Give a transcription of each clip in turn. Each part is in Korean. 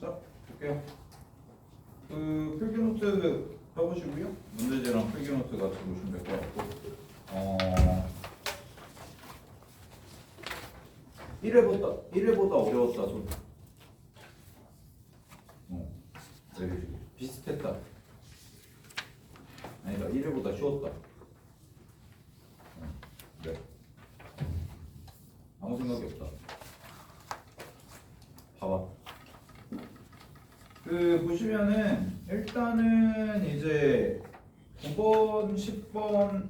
자, 볼게요. 그 필기노트 펴보시고요. 문제지랑 필기노트 같이 보시면 될 것 같고 1회보다 어려웠다 소리. 내리시고 비슷했다. 아니다, 1회보다 쉬웠다. 네. 아무 생각이 없다. 봐봐. 그 보시면은 일단은 이제 9번, 10번,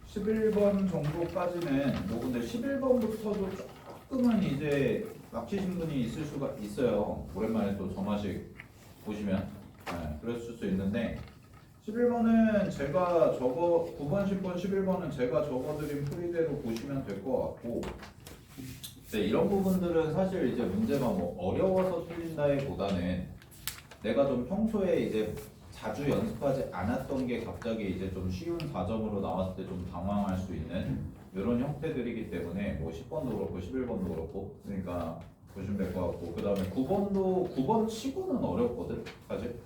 11번 정도까지는 뭐 근데 11번부터도 조금은 이제 막히신 분이 있을 수가 있어요. 오랜만에 또 저마식 보시면 그랬을 수 있는데 11번은 제가 9번, 10번, 11번은 제가 적어드린 풀이대로 보시면 될 것 같고 네, 이런 부분들은 사실 이제 문제가 뭐 어려워서 틀린다기보다는 내가 좀 평소에 이제 자주 연습하지 않았던 게 갑자기 이제 좀 쉬운 4점으로 나왔을 때 좀 당황할 수 있는 이런 형태들이기 때문에 뭐 10번도 그렇고 11번도 그렇고 그러니까 보시면 될 것 같고 그 다음에 9번 치고는 어렵거든 사실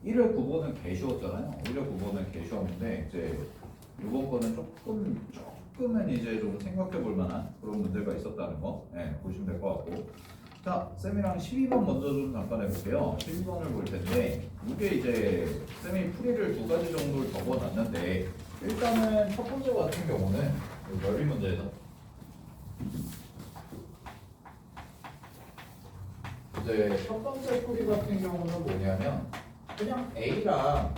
1회 9번은 개 쉬웠잖아요. 1회 9번은 개 쉬웠는데 이제 이번 거는 조금은 이제 좀 생각해 볼 만한 그런 문제가 있었다는 거 보시면 될 것 같고 자, 쌤이랑 12번 먼저 좀 잠깐 해볼게요. 12번을 볼 텐데 이게 이제 쌤이 풀이를 2가지 정도를 적어놨는데 일단은 첫 번째 같은 경우는 넓이 문제에서 이제 첫 번째 풀이 같은 경우는 뭐냐면 그냥 A랑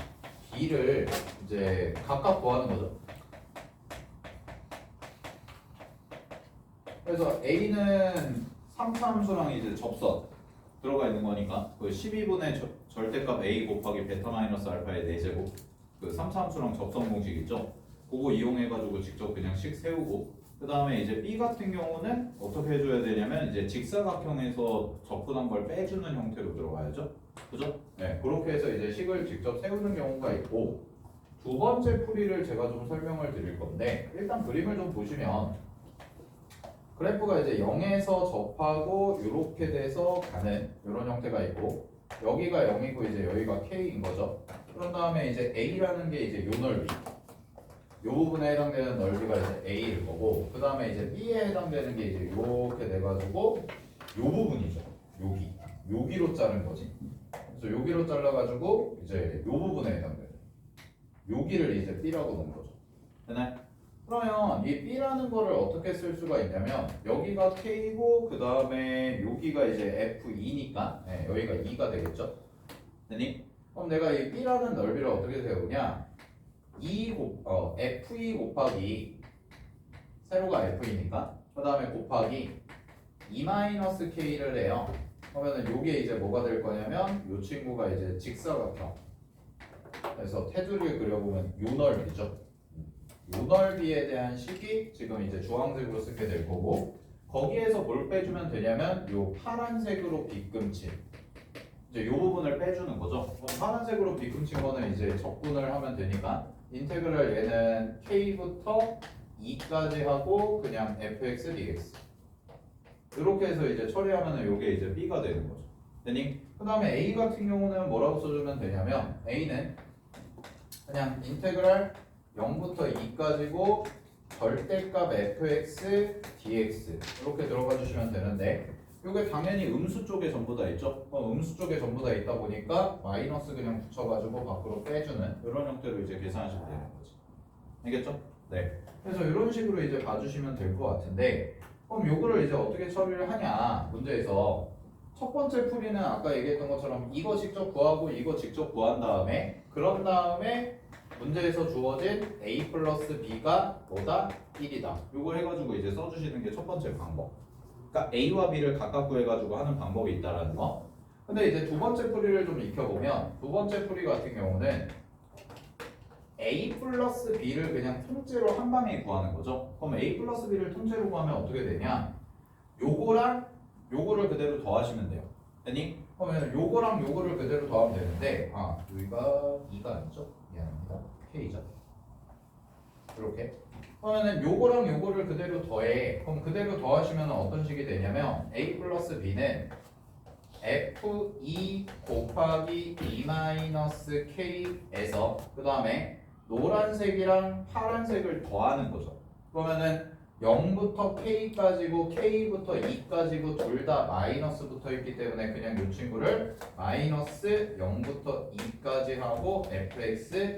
B를 이제 각각 구하는 거죠. 그래서 A는 3차함수랑 이제 접선 들어가 있는 거니까 그 12분의 절대값 A 곱하기 베타 마이너스 알파의 4제곱 그 3차함수랑 접선 공식 있죠? 그거 이용해가지고 직접 그냥 식 세우고 그 다음에 이제 B 같은 경우는 어떻게 해줘야 되냐면 이제 직사각형에서 접근한 걸 빼주는 형태로 들어가야죠. 그죠? 네, 그렇게 해서 이제 식을 직접 세우는 경우가 있고 두 번째 풀이를 제가 좀 설명을 드릴 건데 일단 그림을 좀 보시면 그래프가 이제 0에서 접하고 이렇게 돼서 가는 이런 형태가 있고 여기가 0이고 이제 여기가 K인 거죠. 그런 다음에 이제 A라는 게 이제 요 넓이 요 부분에 해당되는 넓이가 이제 A일 거고 그 다음에 이제 B에 해당되는 게 이제 이렇게 돼가지고 요 부분이죠. 여기로 자른 거지. 그래서 여기로 잘라가지고 이제 요 부분에 해당되는 여기를 이제 B라고 놓은 거죠. 되나요? 그러면 이 B라는 거를 어떻게 쓸 수가 있냐면 여기가 K고 그 다음에 여기가 이제 F2니까 여기가 2가 되겠죠? 되니? 그럼 내가 이 B라는 넓이를 어떻게 세우냐 F2 곱하기 세로가 F이니까 그 다음에 곱하기 2-K를 해요. 그러면은 요게 이제 뭐가 될 거냐면 요 친구가 이제 직사각형 그래서 테두리를 그려보면 요 넓이죠. 요 넓이에 대한 식이 지금 이제 주황색으로 쓰게 될 거고 거기에서 뭘 빼주면 되냐면 요 파란색으로 빗금친 이제 요 부분을 빼주는 거죠. 파란색으로 빗금친 거는 이제 적분을 하면 되니까 인테그랄 얘는 K부터 2까지 하고 그냥 fx dx 이렇게 해서 이제 처리하면 요게 이제 B가 되는 거죠. 되니? 그 다음에 A 같은 경우는 뭐라고 써주면 되냐면 A는 그냥 인테그랄 0부터 2까지고 절대값 fx dx 이렇게 들어가 주시면 되는데 이게 당연히 음수 쪽에 전부 다 있죠. 음수 쪽에 전부 다 있다 보니까 마이너스 그냥 붙여가지고 밖으로 빼주는 이런 형태로 이제 계산하시면 되는 거지. 알겠죠? 네. 그래서 이런 식으로 이제 봐주시면 될 것 같은데 그럼 요거를 이제 어떻게 처리를 하냐 문제에서 첫 번째 풀이는 아까 얘기했던 것처럼 이거 직접 구하고 이거 직접 구한 다음에 그런 다음에 문제에서 주어진 A 플러스 B가 뭐다? 1이다. 요거 해가지고 이제 써주시는 게 첫 번째 방법. 그러니까 A와 B를 각각 구해가지고 하는 방법이 있다라는 거. 근데 이제 두 번째 풀이를 좀 익혀보면 두 번째 풀이 같은 경우는 A 플러스 B를 그냥 통째로 한 방에 구하는 거죠. 그럼 A 플러스 B를 통째로 구하면 어떻게 되냐? 요거랑 요거를 그대로 더하시면 돼요. 되니? 그러면 요거랑 요거를 그대로 더하면 되는데 여기가 2가 아니죠? 미안합니다. K죠. 이렇게. 그러면은 요거랑 요거를 그대로 더해. 그럼 그대로 더하시면 어떤 식이 되냐면 A 플러스 B는 F2 곱하기 2-K에서 그 다음에 노란색이랑 파란색을 더하는 거죠. 그러면은 0부터 K까지고 K부터 2까지고 둘 다 마이너스 붙어 있기 때문에 그냥 이 친구를 마이너스 0부터 2까지 하고 fx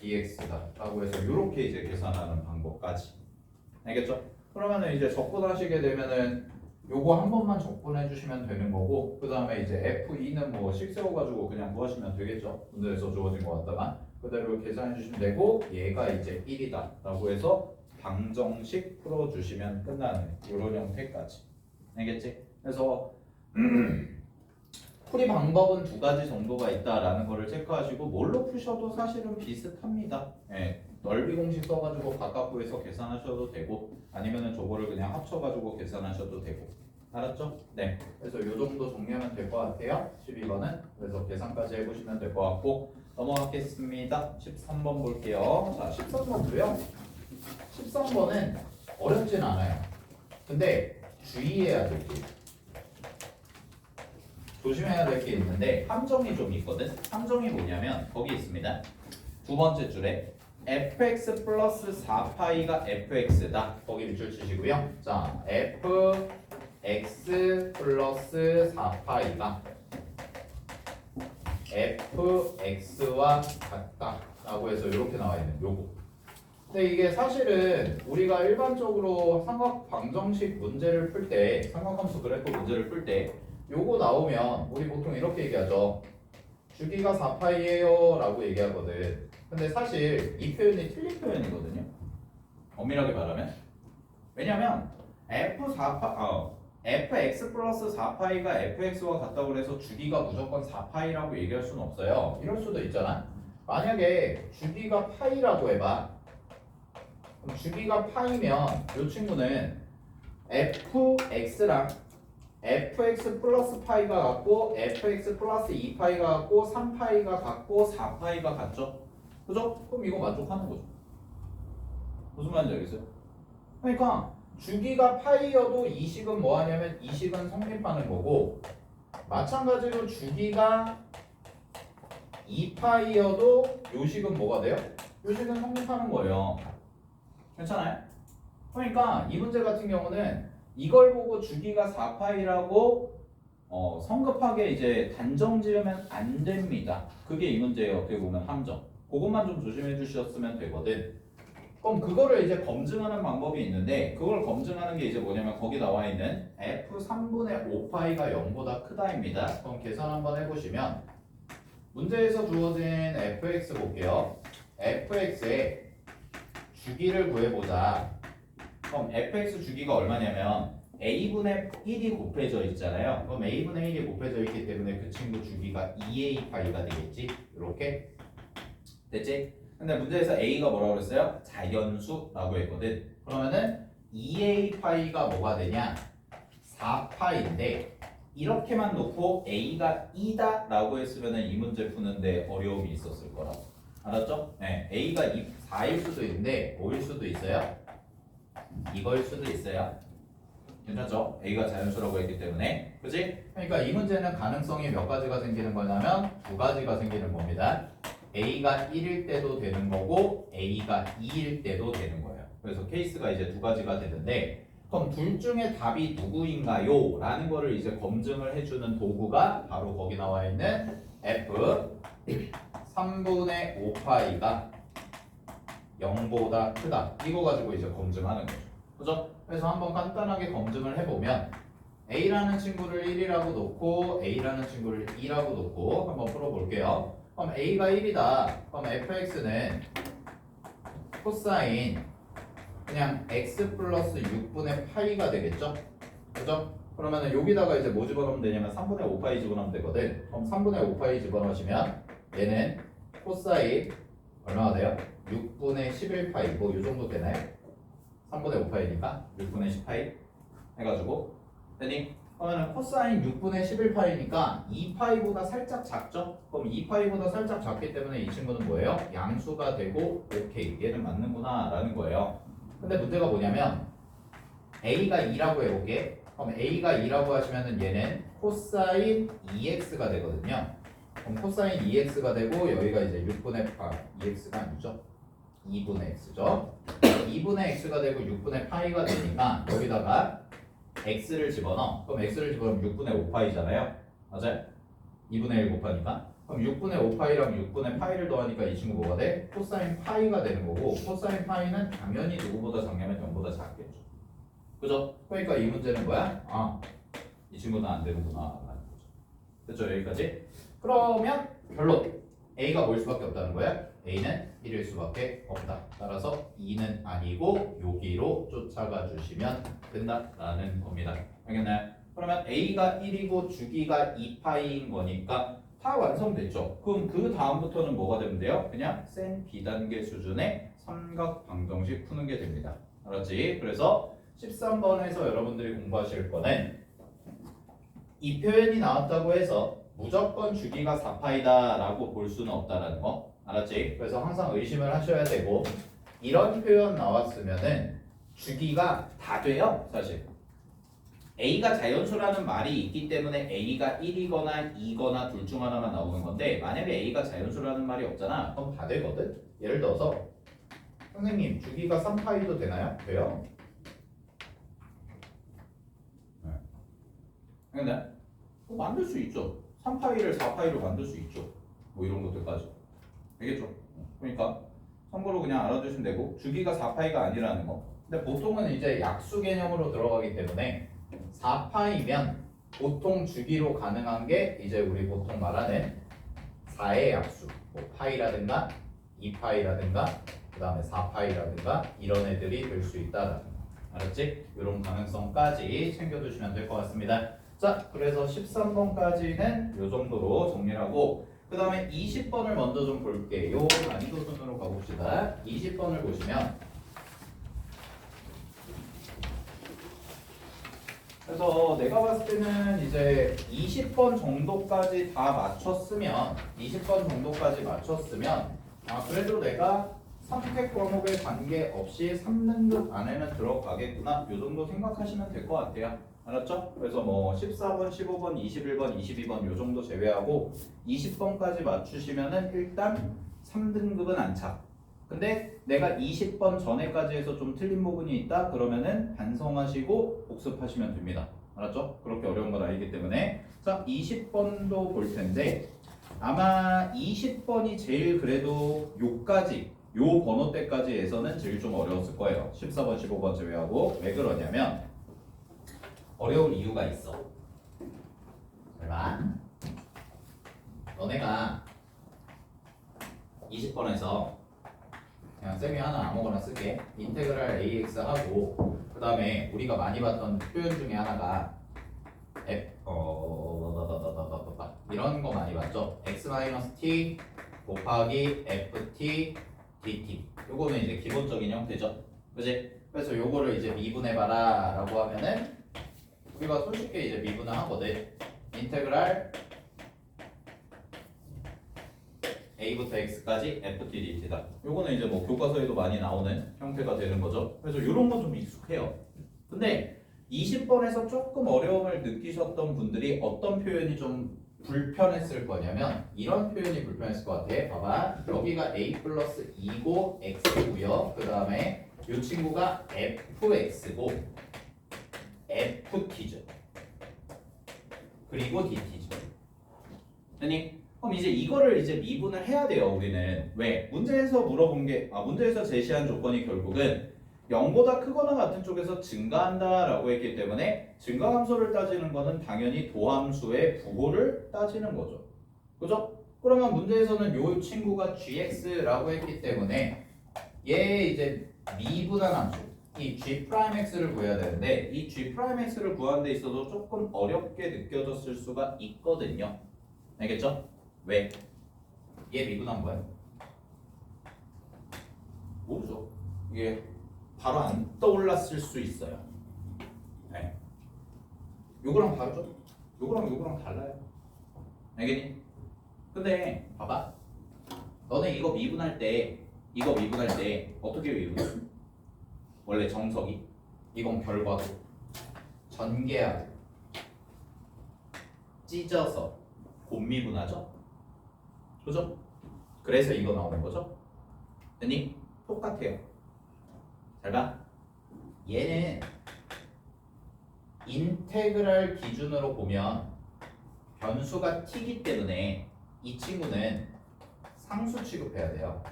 dx다 라고 해서 이렇게 이제 계산하는 방법까지. 알겠죠? 그러면은 이제 적분하시게 되면은 요거 한 번만 적분해 주시면 되는 거고, 그 다음에 이제 F2는 뭐 식 세워가지고 그냥 구하시면 되겠죠. 문제에서 주어진 것 같다가 그대로 계산해 주시면 되고, 얘가 이제 1이다 라고 해서 방정식 풀어주시면 끝나는 이런 형태까지. 알겠지? 그래서 풀이 방법은 두 가지 정도가 있다라는 거를 체크하시고, 뭘로 푸셔도 사실은 비슷합니다. 예, 넓이 공식 써가지고 바깥부에서 계산하셔도 되고, 아니면은 저거를 그냥 합쳐가지고 계산하셔도 되고. 알았죠? 네. 그래서 이 정도 정리하면 될 것 같아요. 12번은. 그래서 계산까지 해보시면 될 것 같고, 넘어가겠습니다. 13번 볼게요. 자, 13번도요. 13번은 어렵진 않아요. 근데 주의해야 될 게, 조심해야 될 게 있는데 함정이 좀 있거든. 함정이 뭐냐면 거기 있습니다. 두 번째 줄에 fx 플러스 4파이가 fx다. 거기 밑줄 치시고요. 자, fx 플러스 4파이가 fx와 같다 라고 해서 이렇게 나와 있는 요거. 근데 이게 사실은 우리가 일반적으로 삼각 방정식 문제를 풀 때, 삼각함수 그래프 문제를 풀 때 요거 나오면 우리 보통 이렇게 얘기하죠. 주기가 4파이예요 라고 얘기하거든. 근데 사실 이 표현이 틀린 표현이거든요. 엄밀하게 말하면. 왜냐면 fx 플러스 4파이가 fx와 같다고 해서 주기가 무조건 4파이라고 얘기할 수는 없어요. 이럴 수도 있잖아. 만약에 주기가 파이라고 해봐. 그럼 주기가 파이면 이 친구는 fx랑 fx 플러스 파이가 같고 fx 플러스 2파이가 같고 3파이가 같고 4파이가 같죠? 그죠? 그럼 이거 만족하는 거죠. 무슨 말인지 알겠어요? 그러니까 주기가 파이여도 이 식은 뭐 하냐면 이 식은 성립하는 거고, 마찬가지로 주기가 2파이여도 요 식은 뭐가 돼요? 요 식은 성립하는 거예요. 괜찮아요? 그러니까 이 문제 같은 경우는 이걸 보고 주기가 4파이라고 성급하게 이제 단정 지으면 안 됩니다. 그게 이 문제예요. 어떻게 보면 함정. 그것만 좀 조심해 주셨으면 되거든. 그럼 그거를 이제 검증하는 방법이 있는데, 그걸 검증하는 게 이제 뭐냐면 거기 나와 있는 f3분의 5파이가 0보다 크다입니다. 그럼 계산 한번 해보시면 문제에서 주어진 fx 볼게요. fx의 주기를 구해보자. 그럼 fx 주기가 얼마냐면 a분의 1이 곱해져 있잖아요. 그럼 a분의 1이 곱해져 있기 때문에 그 친구 주기가 2a파이가 되겠지? 이렇게 됐지? 근데 문제에서 a가 뭐라고 그랬어요? 자연수라고 했거든. 그러면은 2a파이가 뭐가 되냐? 4파인데 이렇게만 놓고 a가 2다 라고 했으면은 이 문제 푸는데 어려움이 있었을 거라고. 알았죠? 네, a가 4일 수도 있는데 5일 수도 있어요. 이거일 수도 있어요. 괜찮죠? a가 자연수라고 했기 때문에. 그치? 그러니까 이 문제는 가능성이 몇 가지가 생기는 거냐면 두 가지가 생기는 겁니다. a가 1일 때도 되는 거고 a가 2일 때도 되는 거예요. 그래서 케이스가 이제 두 가지가 되는데, 그럼 둘 중에 답이 누구인가요? 라는 거를 이제 검증을 해주는 도구가 바로 거기 나와 있는 f 3분의 5파이가 0보다 크다. 이거 가지고 이제 검증하는 거죠. 그죠? 그래서 한번 간단하게 검증을 해보면 a라는 친구를 1이라고 놓고 a라는 친구를 2라고 놓고 한번 풀어볼게요. 그럼 a가 1이다. 그럼 fx는 코사인 그냥 x 플러스 6분의 파이가 되겠죠? 그죠? 그러면은 여기다가 이제 뭐 집어넣으면 되냐면 3분의 5파이 집어넣으면 되거든. 그럼 3분의 5파이 집어넣으시면 얘는 코사인 얼마가 돼요? 6분의 11파이 뭐 이 정도 되나요? 3분의 5파이니까 6분의 10파이 해가지고 됐니? 그러면 코사인 6분의 11파이니까 2파이보다 살짝 작죠? 그럼 2파이보다 살짝 작기 때문에 이 친구는 뭐예요? 양수가 되고 오케이 얘는 맞는구나 라는 거예요. 근데 문제가 뭐냐면 a가 2라고 해볼게. 그럼 a가 2라고 하시면은 얘는 코사인 2x가 되거든요. 그럼 코사인 2x가 되고 여기가 이제 6분의 8, 2x가 아니죠? 2분의 x죠. 2분의 x가 되고 6분의 파이가 되니까 여기다가 x를 집어넣어. 그럼 x를 집어넣으면 6분의 5파이잖아요. 맞아요? 2분의 1 곱하니까. 그럼 6분의 5파이랑 6분의 파이를 더하니까 이 친구 뭐가 돼? 코사인 파이가 되는 거고 코사인 파이는 당연히 누구보다 작냐면 0보다 작겠죠. 그죠? 그러니까 이 문제는 뭐야? 아, 이 친구는 안 되는구나 라는 거죠. 됐죠? 여기까지? 그러면 결론 A가 뭘 수밖에 없다는 거야? A는 1일 수밖에 없다. 따라서 2는 아니고 여기로 쫓아가 주시면 된다라는 겁니다. 알겠나요? 그러면 A가 1이고 주기가 2파이인 거니까 다 완성됐죠. 그럼 그 다음부터는 뭐가 되면 돼요? 그냥 센 비단계 수준의 삼각 방정식 푸는 게 됩니다. 알았지? 그래서 13번에서 여러분들이 공부하실 거는 이 표현이 나왔다고 해서 무조건 주기가 4파이다 라고 볼 수는 없다라는 거. 알았지? 그래서 항상 의심을 하셔야 되고 이런 표현 나왔으면은 주기가 다 돼요 사실. A가 자연수라는 말이 있기 때문에 A가 1이거나 2거나 둘 중 하나만 나오는 건데 만약에 A가 자연수라는 말이 없잖아 그럼 다 되거든. 예를 들어서 선생님 주기가 3파이도 되나요? 돼요. 근데 만들 수 있죠. 3파이를 4파이로 만들 수 있죠. 뭐 이런 것들까지. 알겠죠? 그러니까 참고로 그냥 알아두시면 되고 주기가 4파이가 아니라는 거. 근데 보통은 이제 약수 개념으로 들어가기 때문에 4파이면 보통 주기로 가능한 게 이제 우리 보통 말하는 4의 약수 뭐 파이라든가 2파이라든가 그 다음에 4파이라든가 이런 애들이 될 수 있다라는 거. 알았지? 이런 가능성까지 챙겨두시면 될 것 같습니다. 자, 그래서 13번까지는 이 정도로 정리를 하고 그 다음에 20번을 먼저 좀 볼게요. 난이도 순으로 가봅시다. 20번을 보시면 그래서 내가 봤을 때는 이제 20번 정도까지 다 맞췄으면 20번 정도까지 맞췄으면 그래도 내가 선택 과목에 관계없이 3등급 안에는 들어가겠구나 이 정도 생각하시면 될 것 같아요. 알았죠? 그래서 뭐 14번, 15번, 21번, 22번 이 정도 제외하고 20번까지 맞추시면은 일단 3등급은 안착. 근데 내가 20번 전에까지 해서 좀 틀린 부분이 있다 그러면은 반성하시고 복습하시면 됩니다. 알았죠? 그렇게 어려운 건 아니기 때문에 자 20번도 볼 텐데 아마 20번이 제일 그래도 요까지 요 번호대까지에서는 제일 좀 어려웠을 거예요. 14번, 15번 제외하고 왜 그러냐면 어려운 이유가 있어. 설마 너네가 20번에서 그냥 쌤이 하나 아무거나 쓸게. 인테그랄 AX 하고 그 다음에 우리가 많이 봤던 표현 중에 하나가 이런 거 많이 봤죠. x-t 곱하기 ft dt 요거는 이제 기본적인 형태죠. 그치? 그래서 요거를 이제 미분해봐라 라고 하면은 우리가 손쉽게 이제 미분을 하거든. 인테그랄 a부터 x까지 ft dt다. 요거는 이제 뭐 교과서에도 많이 나오는 형태가 되는 거죠. 그래서 요런 건 좀 익숙해요. 근데 20번에서 조금 어려움을 느끼셨던 분들이 어떤 표현이 좀 불편했을 거냐면 이런 표현이 불편했을 것 같아. 봐봐. 여기가 a 플러스 2고 x고요. 그 다음에 이 친구가 fx고 ft죠. 그리고 dt죠. 아니 그럼 이제 이거를 이제 미분을 해야 돼요. 우리는 왜? 문제에서 물어본 게 문제에서 제시한 조건이 결국은 0보다 크거나 같은 쪽에서 증가한다라고 했기 때문에 증가함수를 따지는 거는 당연히 도함수의 부호를 따지는 거죠. 그죠? 그러면 문제에서는 요 친구가 gx라고 했기 때문에 얘 이제 미분한 함수 이 g'x를 구해야 되는데 이 g'x를 구하는 데 있어서 조금 어렵게 느껴졌을 수가 있거든요. 알겠죠? 왜? 얘 미분한 거야? 모르죠. 이게 바로 안 떠올랐을 수 있어요. 네. 요거랑 다르죠? 요거랑 달라요. 알겠니? 근데 봐봐. 너네 이거 미분할 때 어떻게 미분해? 원래 정석이 이건 결과도 전개하고 찢어서 곱미분하죠? 그죠? 그래서 이거 나오는 거죠? 아니 똑같아요. 잘 봐. 얘는 인테그랄 기준으로 보면 변수가 t이기 때문에 이 친구는 상수 취급해야 돼요.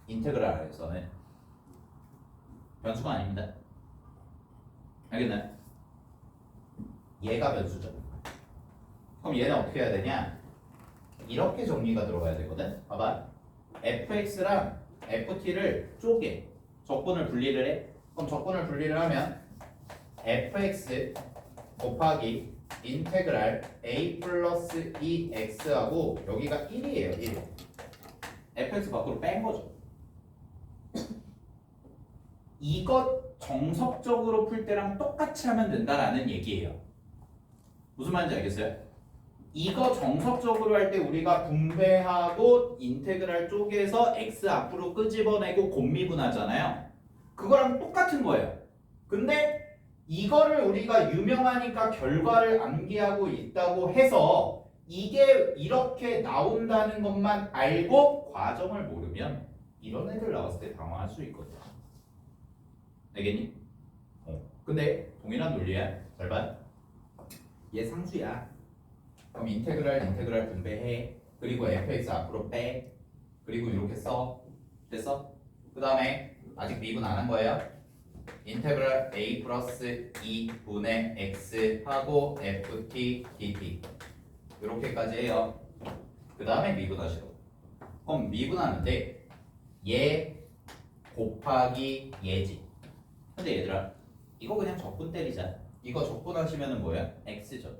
인테그랄 안에서는 변수가 아닙니다. 알겠나요? 얘가 변수죠. 그럼 얘는 어떻게 해야 되냐? 이렇게 정리가 들어가야 되거든. 봐봐. fx랑 ft를 쪼개 적분을 분리를 해. 그럼 적분을 분리를 하면 fx 곱하기 인테그랄 a 플러스 2x하고 여기가 1이에요. 1. fx 밖으로 뺀 거죠. 이것 정석적으로 풀 때랑 똑같이 하면 된다라는 얘기예요. 무슨 말인지 알겠어요? 이거 정석적으로 할 때 우리가 분배하고 인테그랄 쪽에서 x 앞으로 끄집어내고 곱미분하잖아요. 그거랑 똑같은 거예요. 근데 이거를 우리가 유명하니까 결과를 암기하고 있다고 해서 이게 이렇게 나온다는 것만 알고 과정을 모르면 이런 애들 나왔을 때 당황할 수 있거든. 알겠니? 근데 동일한 논리야. 잘 봐. 얘 상수야. 그럼 인테그랄 분배해. 그리고 fx 앞으로 빼. 그리고 이렇게 써. 됐어? 그 다음에 아직 미분 안 한 거예요. 인테그랄 a 플러스 2분의 x 하고 ft dt 이렇게까지 해요. 그 다음에 미분하시고. 그럼 미분하는데 얘 곱하기 얘지. 근데 얘들아 이거 그냥 적분 때리자. 이거 적분하시면은 뭐야? x죠.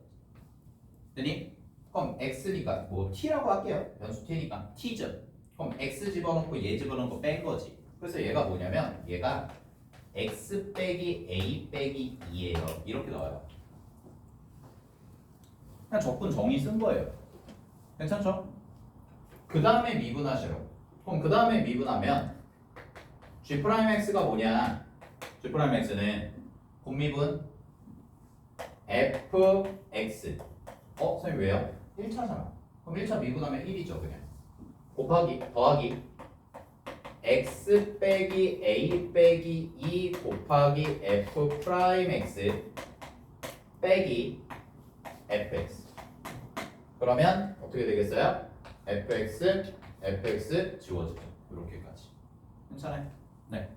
됐니? 그럼 x니까 뭐 t라고 할게요. 변수 t니까 t죠. 그럼 x 집어넣고 얘 집어넣은 거 뺀 거지. 그래서 얘가 뭐냐면 얘가 x 빼기 a 빼기 2예요. 이렇게 나와요. 그냥 적분 정의 쓴 거예요. 괜찮죠? 그 다음에 미분하시러. 그럼 그 다음에 미분하면 g'x가 뭐냐? g'x는 곱미분 fx. 선생님 왜요? 1차잖아. 그럼 1차 미분하면 1이죠 그냥. 곱하기 더하기 x 빼기 a 빼기 2 곱하기 f 프라임 x 빼기 fx. 그러면 어떻게 되겠어요? fx 지워지죠. 이렇게까지. 괜찮아요? 네.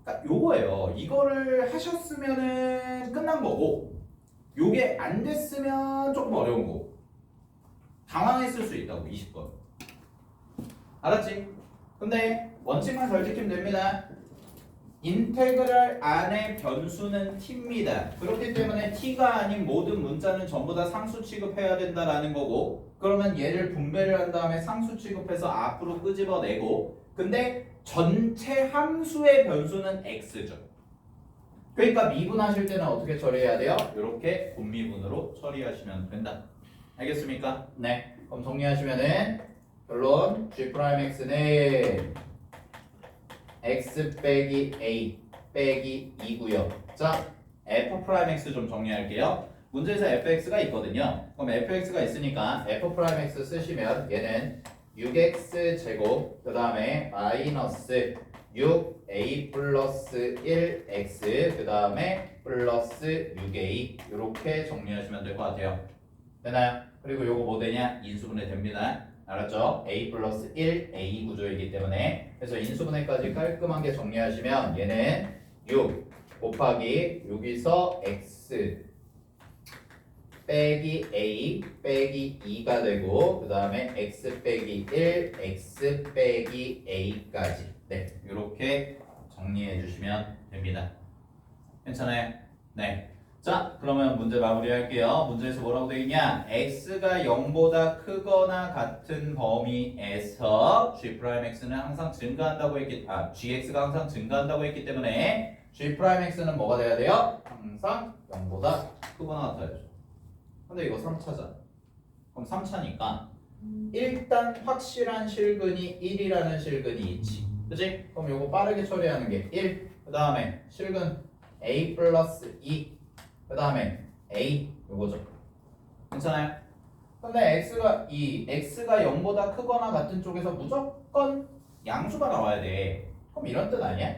그러니까 요거예요. 이거를 하셨으면은 끝난 거고, 요게 안 됐으면 조금 어려운 거고. 당황했을 수 있다고. 20번. 알았지? 근데 원칙만 잘 지키면 됩니다. 인테그랄 안에 변수는 t입니다. 그렇기 때문에 t가 아닌 모든 문자는 전부 다 상수 취급해야 된다라는 거고, 그러면 얘를 분배를 한 다음에 상수 취급해서 앞으로 끄집어내고, 근데 전체 함수의 변수는 x죠. 그러니까 미분하실 때는 어떻게 처리해야 돼요? 이렇게 곱미분으로 처리하시면 된다. 알겠습니까? 네. 그럼 정리하시면은 결론 g'x는 x 빼기 a 빼기 2고요. 자, f'x 좀 정리할게요. 문제에서 fx가 있거든요. 그럼 fx가 있으니까 f'x 쓰시면 얘는 6x 제곱 그 다음에 마이너스 6a 플러스 1x 그 다음에 플러스 6a 이렇게 정리하시면 될 것 같아요. 되나요? 그리고 요거 뭐 되냐? 인수분해 됩니다. 알았죠? a 플러스 1 a 구조이기 때문에 그래서 인수분해까지 깔끔하게 정리하시면 얘는 6 곱하기 여기서 x 빼기 a 빼기 2가 되고 그 다음에 x 빼기 1 x 빼기 a까지 네 이렇게 정리해 주시면 됩니다. 괜찮아요? 네. 자 그러면 문제 마무리할게요. 문제에서 뭐라고 되어 있냐? x가 0보다 크거나 같은 범위에서 g'x는 항상 증가한다고 했기 gx가 항상 증가한다고 했기 때문에 g'x는 뭐가 돼야 돼요? 항상 0보다 크거나 같아야죠. 근데 이거 3차잖아. 그럼 3차니까 일단 확실한 실근이 1이라는 실근이 있지. 그치? 그럼 요거 빠르게 처리하는 게 1. 그 다음에 실근 a 플러스 2. 그 다음에 A 요거죠. 괜찮아요? 근데 x가 0보다 크거나 같은 쪽에서 무조건 양수가 나와야 돼. 그럼 이런 뜻 아니야?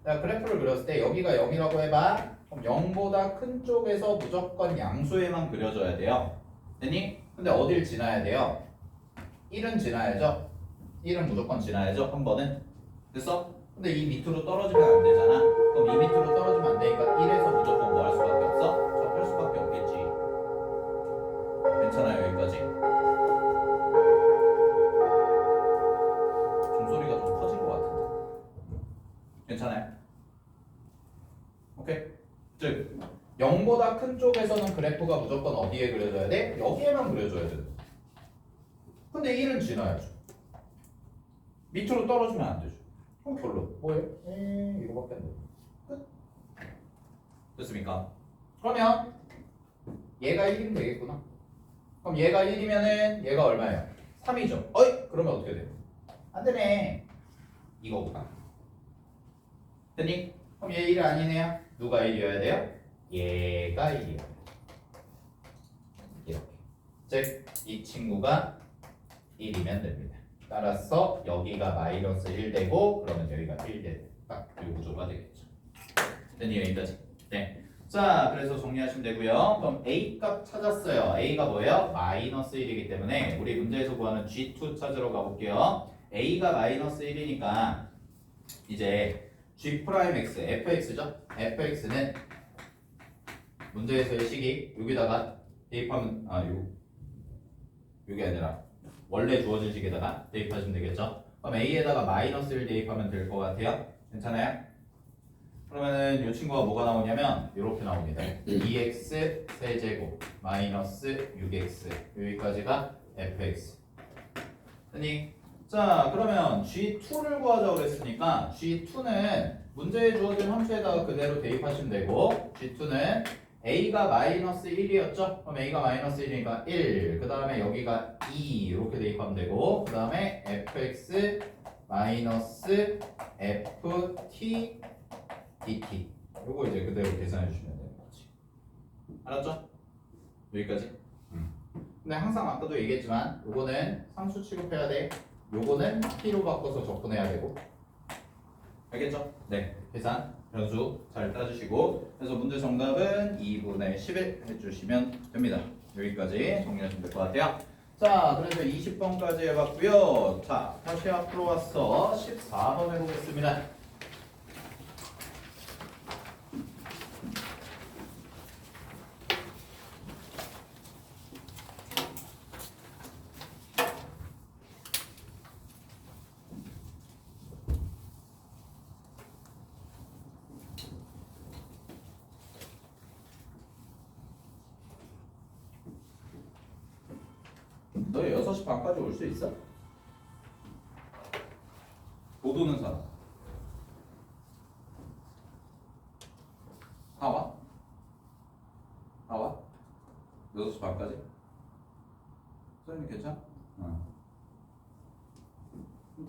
자, 그래프를 그렸을 때 여기가 0이라고 해봐. 그럼 0보다 큰 쪽에서 무조건 양수에만 그려줘야 돼요. 됐니? 근데 어딜 지나야 돼요? 1은 지나야죠. 1은 무조건 지나야죠. 한 번은. 됐어? 근데 이 밑으로 떨어지면 안 되잖아. 그럼 이 밑으로 떨어지면 안 되니까 1에서 무조건 뭐 할 수밖에 없어? 접할 수밖에 없겠지. 괜찮아요, 여기까지? 종소리가 좀 커진 것 같은데. 괜찮아요? 오케이? 즉 0보다 큰 쪽에서는 그래프가 무조건 어디에 그려져야 돼? 여기에만 그려줘야 돼. 근데 1은 지나야죠. 밑으로 떨어지면 안 되죠. 그럼 별로. 뭐예요? 이거밖에 안 돼. 끝. 됐습니까? 그러면 얘가 1이면 되겠구나. 그럼 얘가 1이면은 얘가 얼마예요? 3이죠. 어이? 그러면 어떻게 돼요? 안 되네. 이거구나. 됐니? 그럼 얘 1이 아니네요. 누가 1이어야 돼요? 얘가 1이어야 돼요. 이렇게. 즉, 이 친구가 1이면 됩니다. 따라서 여기가 마이너스 1 되고 그러면 여기가 1 되고 딱 이 구조가 되겠죠. 됐니? 여기까지. 네. 자, 그래서 정리하시면 되고요. 그럼 A 값 찾았어요. A가 뭐예요? 마이너스 1이기 때문에 우리 문제에서 구하는 G2 찾으러 가볼게요. A가 마이너스 1이니까 이제 G'X, fx죠? fx는 문제에서의 식이 여기다가 대입하면 요게 아니라 원래 주어진 식에다가 대입하시면 되겠죠? 그럼 A에다가 마이너스 1 대입하면 될 것 같아요? 괜찮아요? 그러면은 이 친구가 뭐가 나오냐면 이렇게 나옵니다. 2x 세제곱 마이너스 6x 여기까지가 fx. 아니, 자 그러면 g2를 구하자고 그랬으니까 g2는 문제에 주어진 함수에다가 그대로 대입하시면 되고 g2는 a가 마이너스 1이었죠? 그럼 a가 마이너스 1이니까 1, 그 다음에 여기가 2 이렇게 대입하면 되고 그 다음에 fx 마이너스 ft dt 요거 이제 그대로 계산해 주시면 되는 거지. 알았죠? 여기까지? 근데 항상 아까도 얘기했지만 요거는 상수 취급해야 돼. 요거는 t로 바꿔서 접근해야 되고. 알겠죠? 네. 계산 변수 잘 따주시고 그래서 문제 정답은 2분의 11 해주시면 됩니다. 여기까지 정리하시면 될 것 같아요. 자, 그래서 20번까지 해봤고요. 자, 다시 앞으로 와서 14번 해보겠습니다. 너 6시 반까지 올 수 있어? 못 오는 사람 다 와? 다 와? 6시 반까지? 선생님 괜찮아? 그럼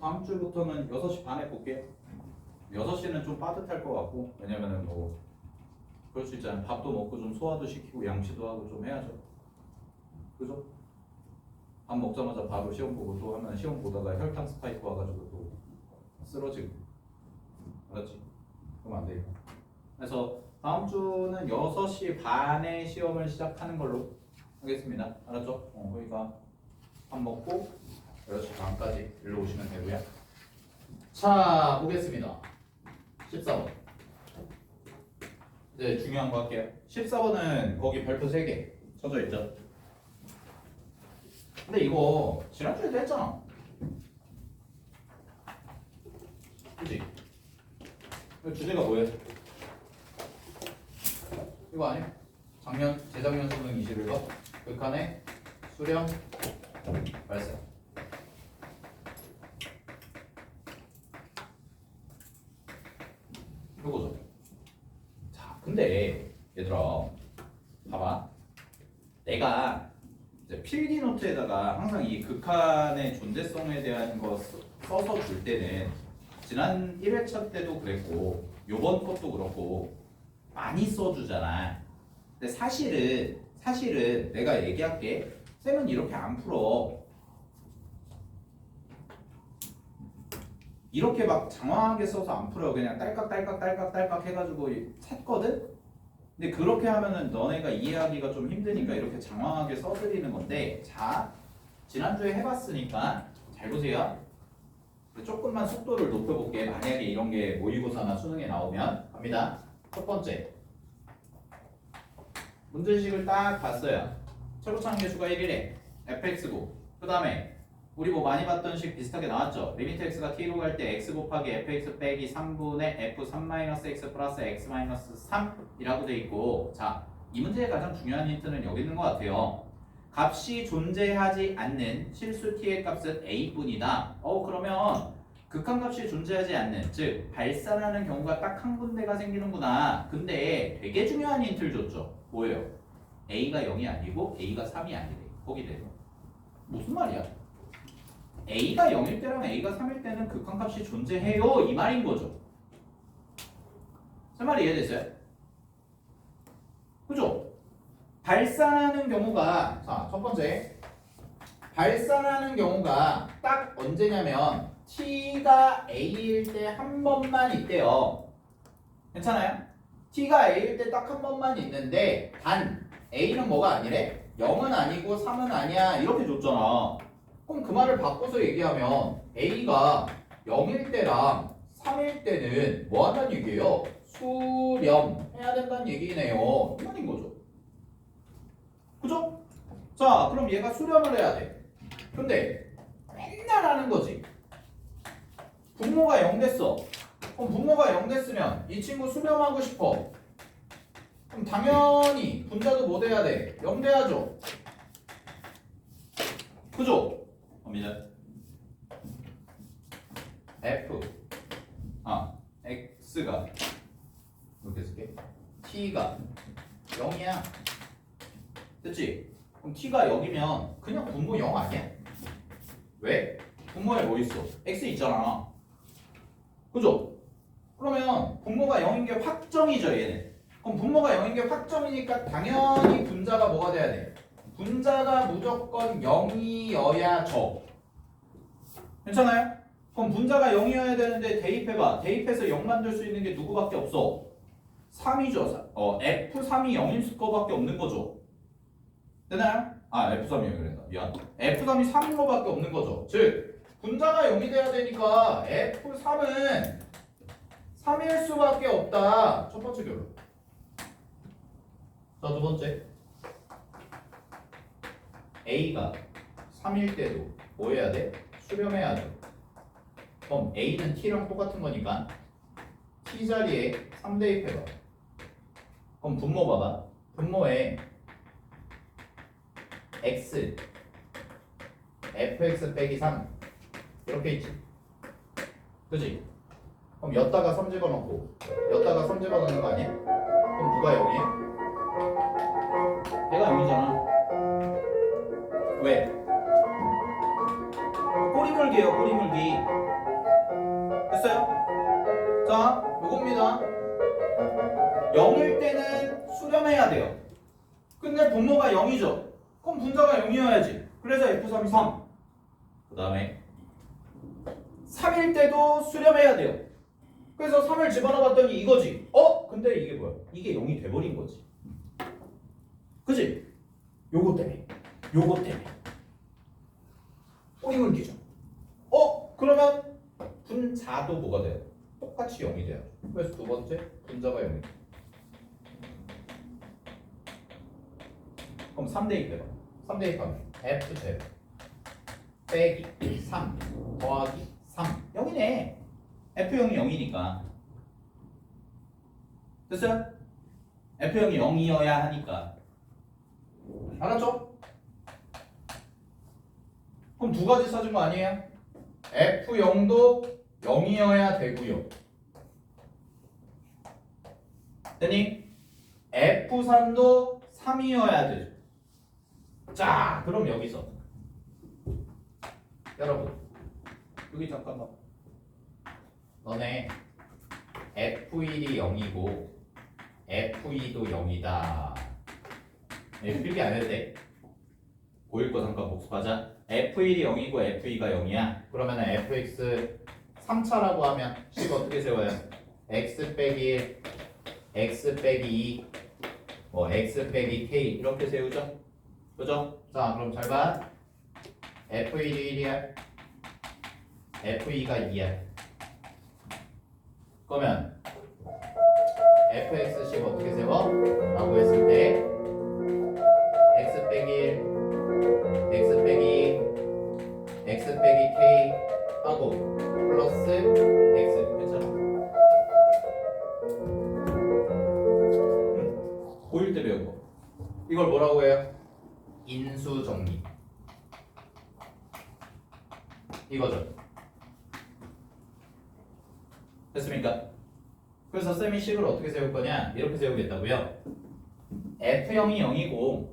다음 주부터는 6시 반에 볼게요. 6시는 좀 빠듯할 것 같고 왜냐면은 뭐 그럴 수 있잖아요. 밥도 먹고 좀 소화도 시키고 양치도 하고 좀 해야죠. 그죠? 밥 먹자마자 바로 시험 보고 또 하면 시험 보다가 혈당 스파이크 와가지고 또 쓰러지고. 알았지? 그럼 안 돼요. 그래서 다음 주는 6시 반에 시험을 시작하는 걸로 하겠습니다. 알았죠? 거기가 밥 먹고 6시 반까지 일로 오시면 되고요. 자, 보겠습니다. 14번. 이제 중요한 거 할게요. 14번은 거기 별표 3개 쳐져 있죠? 근데 이거 지난주에도 했잖아. 그치? 주제가 뭐예요? 이거 아니야? 재작년 수능 21번 극한의 수렴 발생. 이거죠. 자, 근데 얘들아 봐봐. 내가 이제 필기 노트에다가 항상 이 극한의 존재성에 대한 거 써서 줄 때는 지난 1회차 때도 그랬고 요번 것도 그렇고 많이 써주잖아. 근데 사실은 내가 얘기할게. 쌤은 이렇게 안 풀어. 이렇게 막 장황하게 써서 안 풀어요. 그냥 딸깍 해가지고 샀거든? 근데 그렇게 하면은 너네가 이해하기가 좀 힘드니까 이렇게 장황하게 써드리는 건데, 자, 지난주에 해봤으니까 잘 보세요. 조금만 속도를 높여볼게. 만약에 이런 게 모의고사나 수능에 나오면 갑니다. 첫 번째 문제식을 딱 봤어요. 최고차는 개수가 1이래. fx고 그 다음에 우리 뭐 많이 봤던 식 비슷하게 나왔죠. 리미트 x가 t로 갈 때 x 곱하기 fx 빼기 3분의 f3-x 플러스 x-3이라고 돼 있고, 자, 이 문제의 가장 중요한 힌트는 여기 있는 것 같아요. 값이 존재하지 않는 실수 t의 값은 a뿐이다. 그러면 극한값이 존재하지 않는, 즉 발산하는 경우가 딱 한 군데가 생기는구나. 근데 되게 중요한 힌트를 줬죠. 뭐예요? a가 0이 아니고 a가 3이 아니래. 거기 대로 무슨 말이야? a가 0일 때랑 a가 3일 때는 극한값이 존재해요, 이 말인 거죠. 제 말이 이해됐어요? 그죠? 발산하는 경우가, 자, 첫 번째 발산하는 경우가 딱 언제냐면 t가 a일 때 한 번만 있대요. 괜찮아요? t가 a일 때 딱 한 번만 있는데, 단 a는 뭐가 아니래? 0은 아니고 3은 아니야, 이렇게 줬잖아. 그럼 그 말을 바꿔서 얘기하면 a가 0일 때랑 3일 때는 뭐 한다는 얘기예요? 수렴해야 된다는 얘기네요. 이 말인 거죠. 그죠? 자, 그럼 얘가 수렴을 해야 돼. 근데 맨날 하는 거지. 분모가 0 됐어. 그럼 분모가 0 됐으면 이 친구 수렴하고 싶어. 그럼 당연히 분자도 뭐 돼야 돼? 0 돼야죠. 그죠? 갑니다. x가 이렇게 쓸게. t가 0이야. 됐지? 그럼 t가 0이면 그냥 분모 0 아니야? 왜? 분모에 뭐 있어? x 있잖아. 그죠? 그러면 분모가 0인 게 확정이죠, 얘는. 그럼 분모가 0인 게 확정이니까 당연히 분자가 뭐가 돼야 돼? 분자가 무조건 0이어야죠. 괜찮아요? 그럼 분자가 0이어야 되는데 대입해봐. 대입해서 0 만들 수 있는 게 누구밖에 없어? 3이죠. F3이 0일 거밖에 없는 거죠. 되나요? F3이 0이란다. 미안. F3이 3인 거밖에 없는 거죠. 즉, 분자가 0이 돼야 되니까 F3은 3일 수밖에 없다. 첫 번째 결론. 자, 두 번째. A가 3일 때도 뭐 해야 돼? 수렴해야 돼. 그럼 A는 T랑 똑같은 거니까 T 자리에 3 대입해봐. 그럼 분모 봐봐. 분모에 X fx 빼기 3 이렇게 있지. 그지? 그럼 여다가 3 집어넣고 여다가 3 집어넣는 거 아니야? 그럼 누가 0이야? 얘가 0이잖아. 왜? 꼬리물기예요, 꼬리물기. 됐어요? 자, 요겁니다. 0일 때는 수렴해야 돼요. 근데 분모가 0이죠. 그럼 분자가 0이어야지. 그래서 F3이 3. 그 다음에 3일 때도 수렴해야 돼요. 그래서 3을 집어넣어봤더니 이거지. 근데 이게 뭐야? 이게 0이 돼버린 거지. 그치? 요거 때문에. 꼬리물기죠. 그러면 분자도 뭐가 돼요? 똑같이 0이 돼요. 그래서 두 번째 분자가 0이 돼요. 그럼 3 대입해봐. 3 대입하면 F제곱 빼기 3 더하기 3 0이네. F0이 0이니까. 됐어요? F0이 0이어야 하니까. 알았죠? 그럼 두 가지 써준 거 아니에요? F0도 0이어야 되고요. 됐니? F3도 3이어야 되죠. 자, 그럼 여기서 여러분 여기 잠깐만. 너네 F1이 0이고 F2도 0이다. 필기 안 해도 돼. 고1 거 잠깐 복습하자. F1이 0이고 F2가 0이야. 그러면 fx 3차라고 하면 식 어떻게 세워요? x 빼기 1, x 빼기 2, 뭐 x 빼기 k 이렇게 세우죠? 그죠? 자 그럼 잘 봐. F1이 1이야. F2가 2야. 그러면 fx식 어떻게 세워? 라고 했을 때 x 빼기 1, x 빼기 2, x 빼기 k 하고 플러스 x 괜찮아? 고1 때 배운 거 이걸 뭐라고 해요? 인수정리 이거죠. 됐습니까? 그래서 쌤이 식을 어떻게 세울 거냐? 이렇게 세우겠다고요. F0이 0이고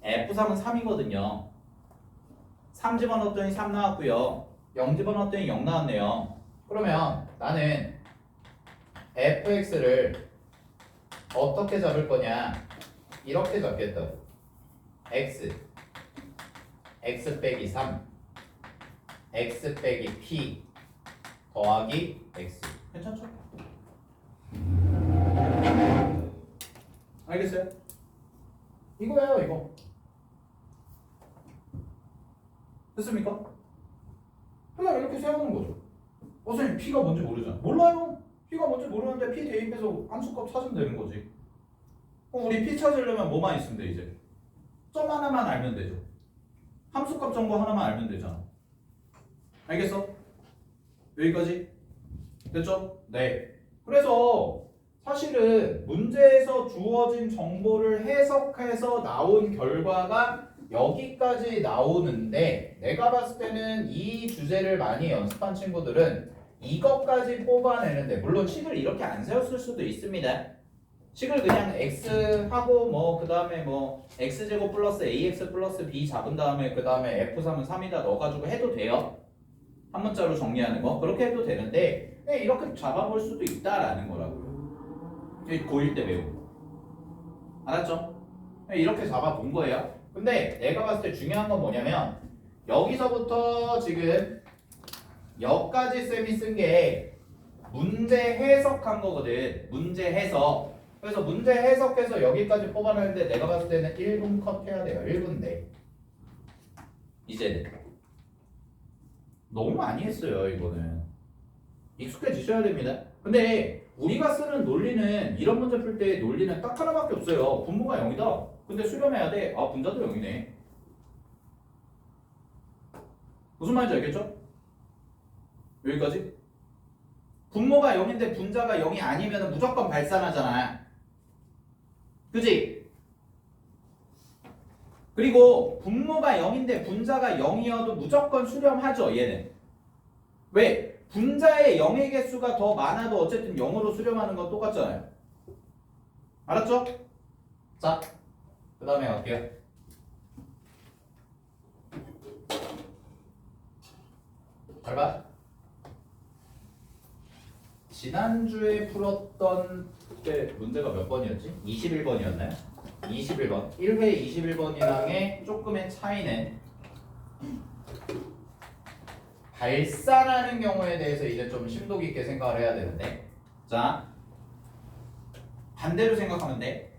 F3은 3이거든요. 3 집어넣었더니 3 나왔고요. 0 집어넣었더니 0 나왔네요. 그러면 나는 fx를 어떻게 잡을 거냐? 이렇게 잡겠다. x 빼기 3, x 빼기 p 더하기 x. 괜찮죠? 알겠어요? 이거예요, 이거. 됐습니까? 그냥 이렇게 세우는 거죠. 선생님 P가 뭔지 모르잖아. 몰라요. P가 뭔지 모르는데 P 대입해서 함수값 찾으면 되는 거지. 그럼 우리 P 찾으려면 뭐만 있으면 돼 이제? 점 하나만 알면 되죠. 함수값 정보 하나만 알면 되잖아. 알겠어? 여기까지? 됐죠? 네. 그래서 사실은 문제에서 주어진 정보를 해석해서 나온 결과가 여기까지 나오는데 내가 봤을 때는 이 주제를 많이 연습한 친구들은 이것까지 뽑아내는데 물론 식을 이렇게 안 세웠을 수도 있습니다. 식을 그냥 x하고 뭐 그 다음에 뭐 x제곱 플러스 ax 플러스 b 잡은 다음에 그 다음에 f3은 3이다 넣어가지고 해도 돼요. 한 문자로 정리하는 거 그렇게 해도 되는데 그냥 이렇게 잡아볼 수도 있다라는 거라고요. 고1 때 배우고 알았죠? 이렇게 잡아본 거예요. 근데 내가 봤을 때 중요한 건 뭐냐면 여기서부터 지금 여기까지 쌤이 쓴 게 문제 해석한 거거든. 문제 해석. 그래서 문제 해석해서 여기까지 뽑아내는데 내가 봤을 때는 1분 컷 해야 돼요. 1분인데 이제는 너무 많이 했어요. 이거는 익숙해지셔야 됩니다. 근데 우리가 쓰는 논리는 이런 문제 풀 때 논리는 딱 하나밖에 없어요. 분모가 0이다. 근데 수렴해야 돼. 아 분자도 0이네. 무슨 말인지 알겠죠? 여기까지? 분모가 0인데 분자가 0이 아니면 무조건 발산하잖아. 그지? 그리고 분모가 0인데 분자가 0이어도 무조건 수렴하죠. 얘는. 왜? 분자의 0의 개수가 더 많아도 어쨌든 0으로 수렴하는 건 똑같잖아요. 알았죠? 자, 그 다음에 갈게요. 잘 봐. 지난주에 풀었던 때 문제가 몇 번이었지? 21번이었나요? 21번. 1회 21번이랑의 조금의 차이는 발산하는 경우에 대해서 이제 좀 심도 깊게 생각을 해야 되는데 자 반대로 생각하면 돼.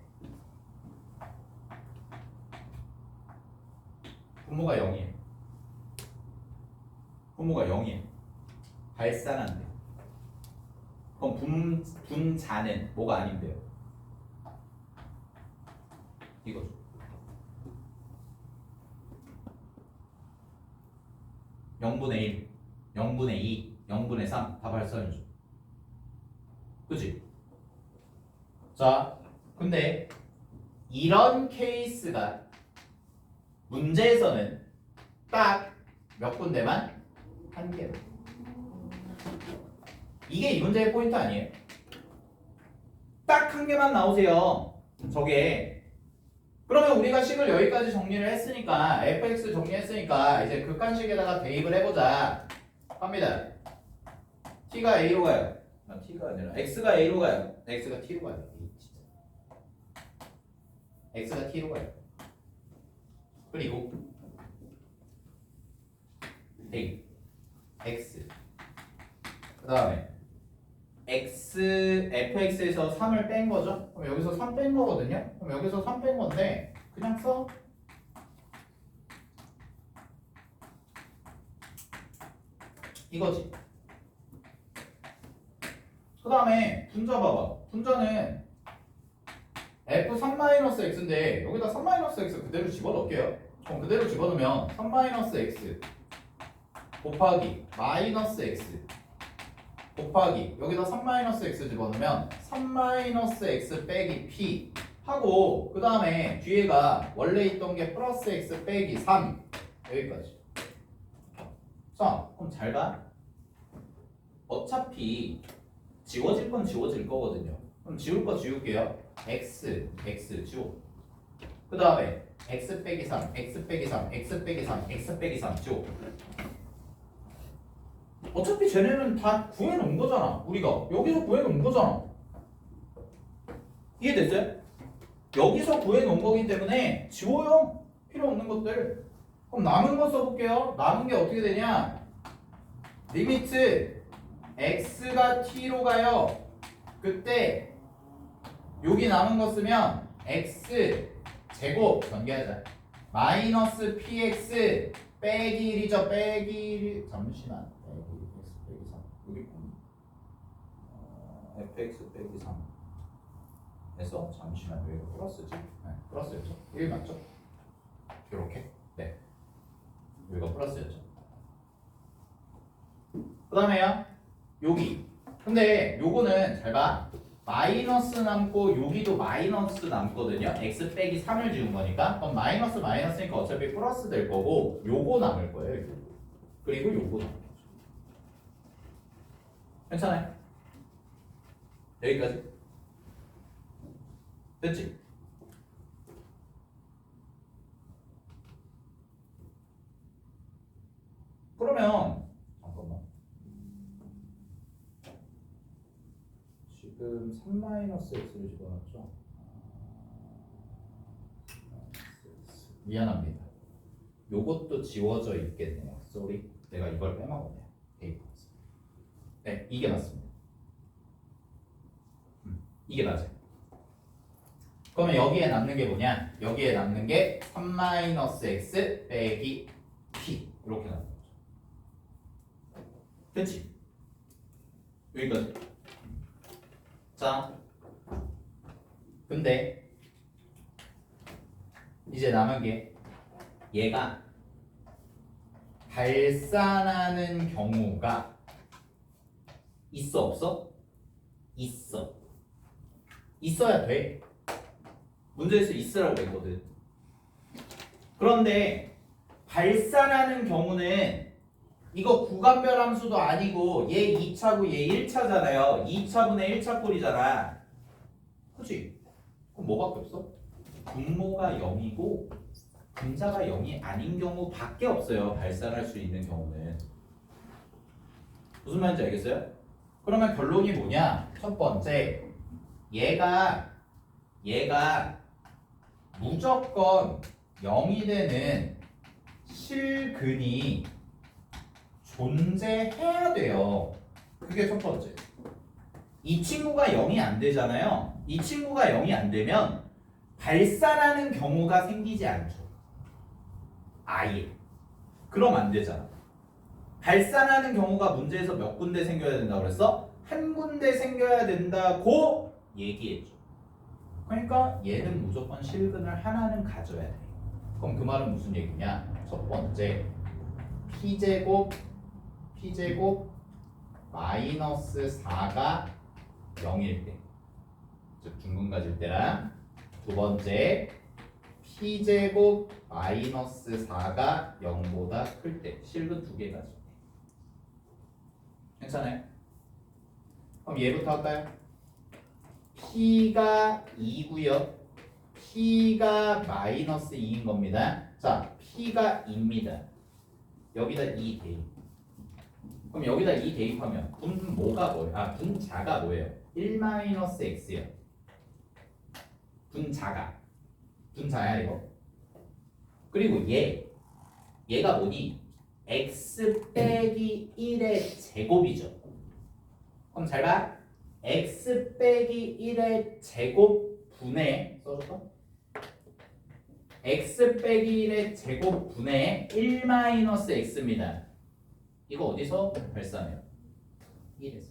분모가 0이에요. 분모가 0이에요. 발산한대. 그럼 분자는 뭐가 아닌데요? 이거죠. (0분의 1) 0분의 2, 0분의 3 다 발산이죠. 그치? 자, 근데 이런 케이스가 문제에서는 딱 몇 군데만 한 개로. 이게 이 문제의 포인트 아니에요? 딱 한 개만 나오세요. 저게. 그러면 우리가 식을 여기까지 정리를 했으니까 fx 정리했으니까 이제 극한식에다가 대입을 해보자 합니다. t가 a로 가요. t가 아니라 x가 a로 가요. x가 t로 가요. x가 t로 가요. 그리고 A X 그 다음에 fx에서 3을 뺀 거죠? 그럼 여기서 3 뺀 거거든요? 그럼 여기서 3 뺀 건데 그냥 써. 이거지. 그 다음에 분자 봐봐. 분자는 f3-x인데 여기다 3-x 그대로 집어넣을게요. 그럼 그대로 집어넣으면 3-x 곱하기 마이너스 x 곱하기 여기다 3-x 집어넣으면 3-x 빼기 p 하고 그 다음에 뒤에가 원래 있던 게 플러스 x 빼기 3 여기까지. 자 그럼 잘 봐. 어차피 지워질 건 지워질 거거든요. 그럼 지울 거 지울게요. x 지워. 그 다음에 x 빼기 3 x 빼기 3 x 빼기 3 x 빼기 3 지워. 어차피 쟤네는 다 구해놓은 거잖아. 우리가 여기서 구해놓은 거잖아. 이해됐어요? 여기서 구해놓은 거기 때문에 지워요. 필요 없는 것들. 그럼 남은 거 써볼게요. 남은 게 어떻게 되냐? 리미트 x가 t로 가요. 그때 여기 남은 거 쓰면 x 제곱 전개하자. 마이너스 px 빼기 1이죠. 빼기 1 잠시만. 빼기 x 빼기 3 여기 fx 빼기 3 해서 잠시만 여기가 플러스지? 네, 플러스였죠. 1 맞죠? 이렇게. 네. 여기가 플러스였죠. 그 다음에요. 여기. 근데 요거는 잘 봐. 마이너스 남고 여기도 마이너스 남거든요. x 빼기 3을 지운 거니까. 그럼 마이너스니까 어차피 플러스 될 거고 요거 남을 거예요. 요거. 그리고 요거 남을 거죠. 괜찮아요? 여기까지. 됐지? 그러면 잠깐만. 지금 3-x를 집어넣었죠? 미안합니다. 요것도 지워져 있겠네요. 쏘리. 내가 이걸 빼먹었네요. 네, 이게 맞습니다. 이게 맞아요. 그러면 여기에 남는 게 뭐냐? 여기에 남는 게 3-x 빼기 p 이렇게 남는 거죠. 됐지? 여기까지. 자, 근데 이제 남은 게 얘가 발산하는 경우가 있어 없어? 있어. 있어야 돼. 문제에서 있으라고 했거든. 그런데 발산하는 경우는 이거 구간별 함수도 아니고 얘 2차고 얘 1차잖아요. 2차분의 1차 꼴이잖아. 그치? 그럼 뭐밖에 없어? 분모가 0이고 분자가 0이 아닌 경우밖에 없어요. 발산할 수 있는 경우는. 무슨 말인지 알겠어요? 그러면 결론이 뭐냐? 첫 번째, 얘가 무조건 0이 되는 실근이 존재해야 돼요. 그게 첫 번째. 이 친구가 0이 안 되잖아요. 이 친구가 0이 안 되면 발산하는 경우가 생기지 않죠. 아예. 그럼 안 되잖아. 발산하는 경우가 문제에서 몇 군데 생겨야 된다고 그랬어? 한 군데 생겨야 된다고 얘기했죠. 그러니까 얘는 무조건 실근을 하나는 가져야 돼. 그럼 그 말은 무슨 얘기냐? 첫 번째, p제곱 마이너스 4가 0일 때, 즉 중근 가질 때랑, 두 번째, p제곱 마이너스 4가 0보다 클 때, 실근 두 개 가질 때. 괜찮아요? 그럼 얘부터 할까요? p가 2고요. p가 마이너스 2인 겁니다. 자, p가 2입니다. 여기다 2 대입. 그럼 여기다 2 대입하면 분모가 뭐예요? 분자가 뭐예요? 1-x요. 분자야 이거. 그리고 얘가 뭐니? x 빼기 1의 제곱이죠. 그럼 잘 봐. x 빼기 1의 제곱분의 써줄까? x 빼기 1의 제곱분의 1 마이너스 x입니다. 이거 어디서 발산해요? 1에서.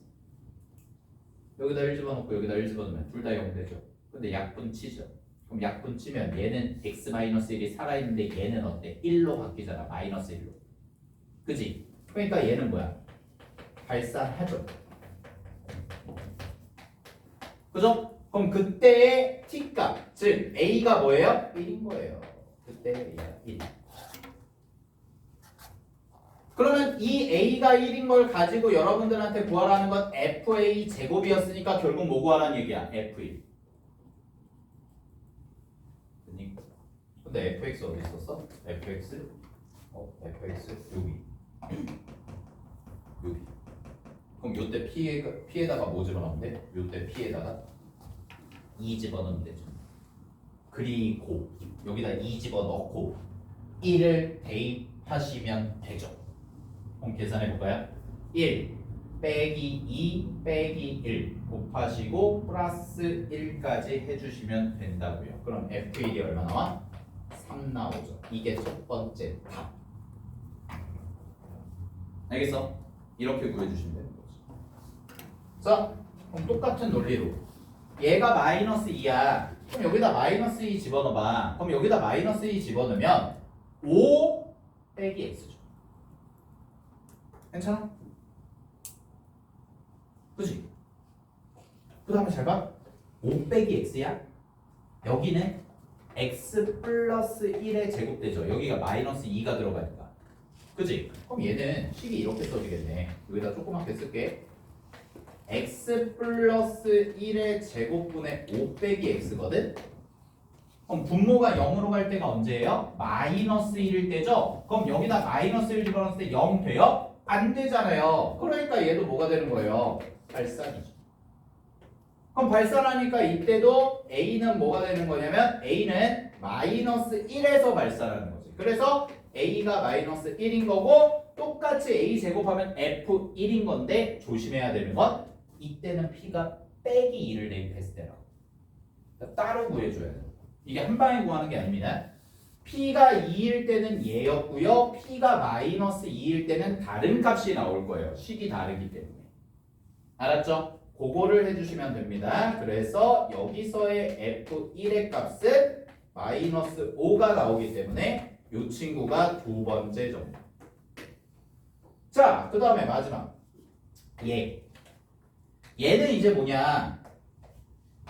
여기다 1 집어넣고 여기다 1 집어넣으면 둘 다 0 되죠. 근데 약분치죠. 그럼 약분치면 얘는 x 마이너스 1이 살아있는데 얘는 어때? 1로 바뀌잖아. 마이너스 1로. 그지? 그러니까 얘는 뭐야? 발산하죠. 그죠? 그럼 그때의 t값, 즉 a가 뭐예요? 1인 거예요. 그때 a가 1. 그러면 이 a가 1인 걸 가지고 여러분들한테 구하라는 건 fa 제곱이었으니까 결국 뭐 구하라는 얘기야? f1. 근데 fx 어디 있었어? fx? fx 여기. 여기. 그럼 요때 p에다가 뭐 집어넣으면 돼? 요때 p에다가 2 집어넣으면 되죠. 그리고 여기다 2 집어넣고 1을 대입하시면 되죠. 그럼 계산해 볼까요? 1 빼기 2 빼기 1 곱하시고 플러스 1까지 해주시면 된다고요. 그럼 F1이 얼마 나와? 3 나오죠. 이게 첫 번째 답. 알겠어? 이렇게 구해주시면 되는 거죠. 자, 그럼 똑같은 논리로 얘가 마이너스 2야. 그럼 여기다 마이너스 2 집어넣어봐. 그럼 여기다 마이너스 2 집어넣으면 5 빼기 x죠. 괜찮아? 그치? 그 다음에 잘 봐. 5 빼기 x야. 여기는 x 플러스 1의 제곱되죠. 여기가 마이너스 2가 들어가니까. 그치? 그럼 얘는 식이 이렇게 써지겠네. 여기다 조그맣게 쓸게. x 플러스 1의 제곱분의 5 빼기 x거든? 그럼 분모가 0으로 갈 때가 언제예요? 마이너스 1일 때죠? 그럼 여기다 마이너스 1 집어넣었을 때 0 돼요? 안 되잖아요. 그러니까 얘도 뭐가 되는 거예요? 발산이죠. 그럼 발산하니까 이때도 A는 뭐가 되는 거냐면 A는 마이너스 1에서 발산하는 거지. 그래서 A가 마이너스 1인 거고 똑같이 A 제곱하면 F1인 건데 조심해야 되는 건 이때는 P가 빼기 2를 대입했을 때라고. 그러니까 따로 구해줘야 돼. 이게 한 방에 구하는 게 아닙니다. P가 2일 때는 얘였고요. P가 마이너스 2일 때는 다른 값이 나올 거예요. 식이 다르기 때문에. 알았죠? 그거를 해주시면 됩니다. 그래서 여기서의 F1의 값은 마이너스 5가 나오기 때문에 이 친구가 두 번째 정답. 자, 그 다음에 마지막. 얘는 이제 뭐냐?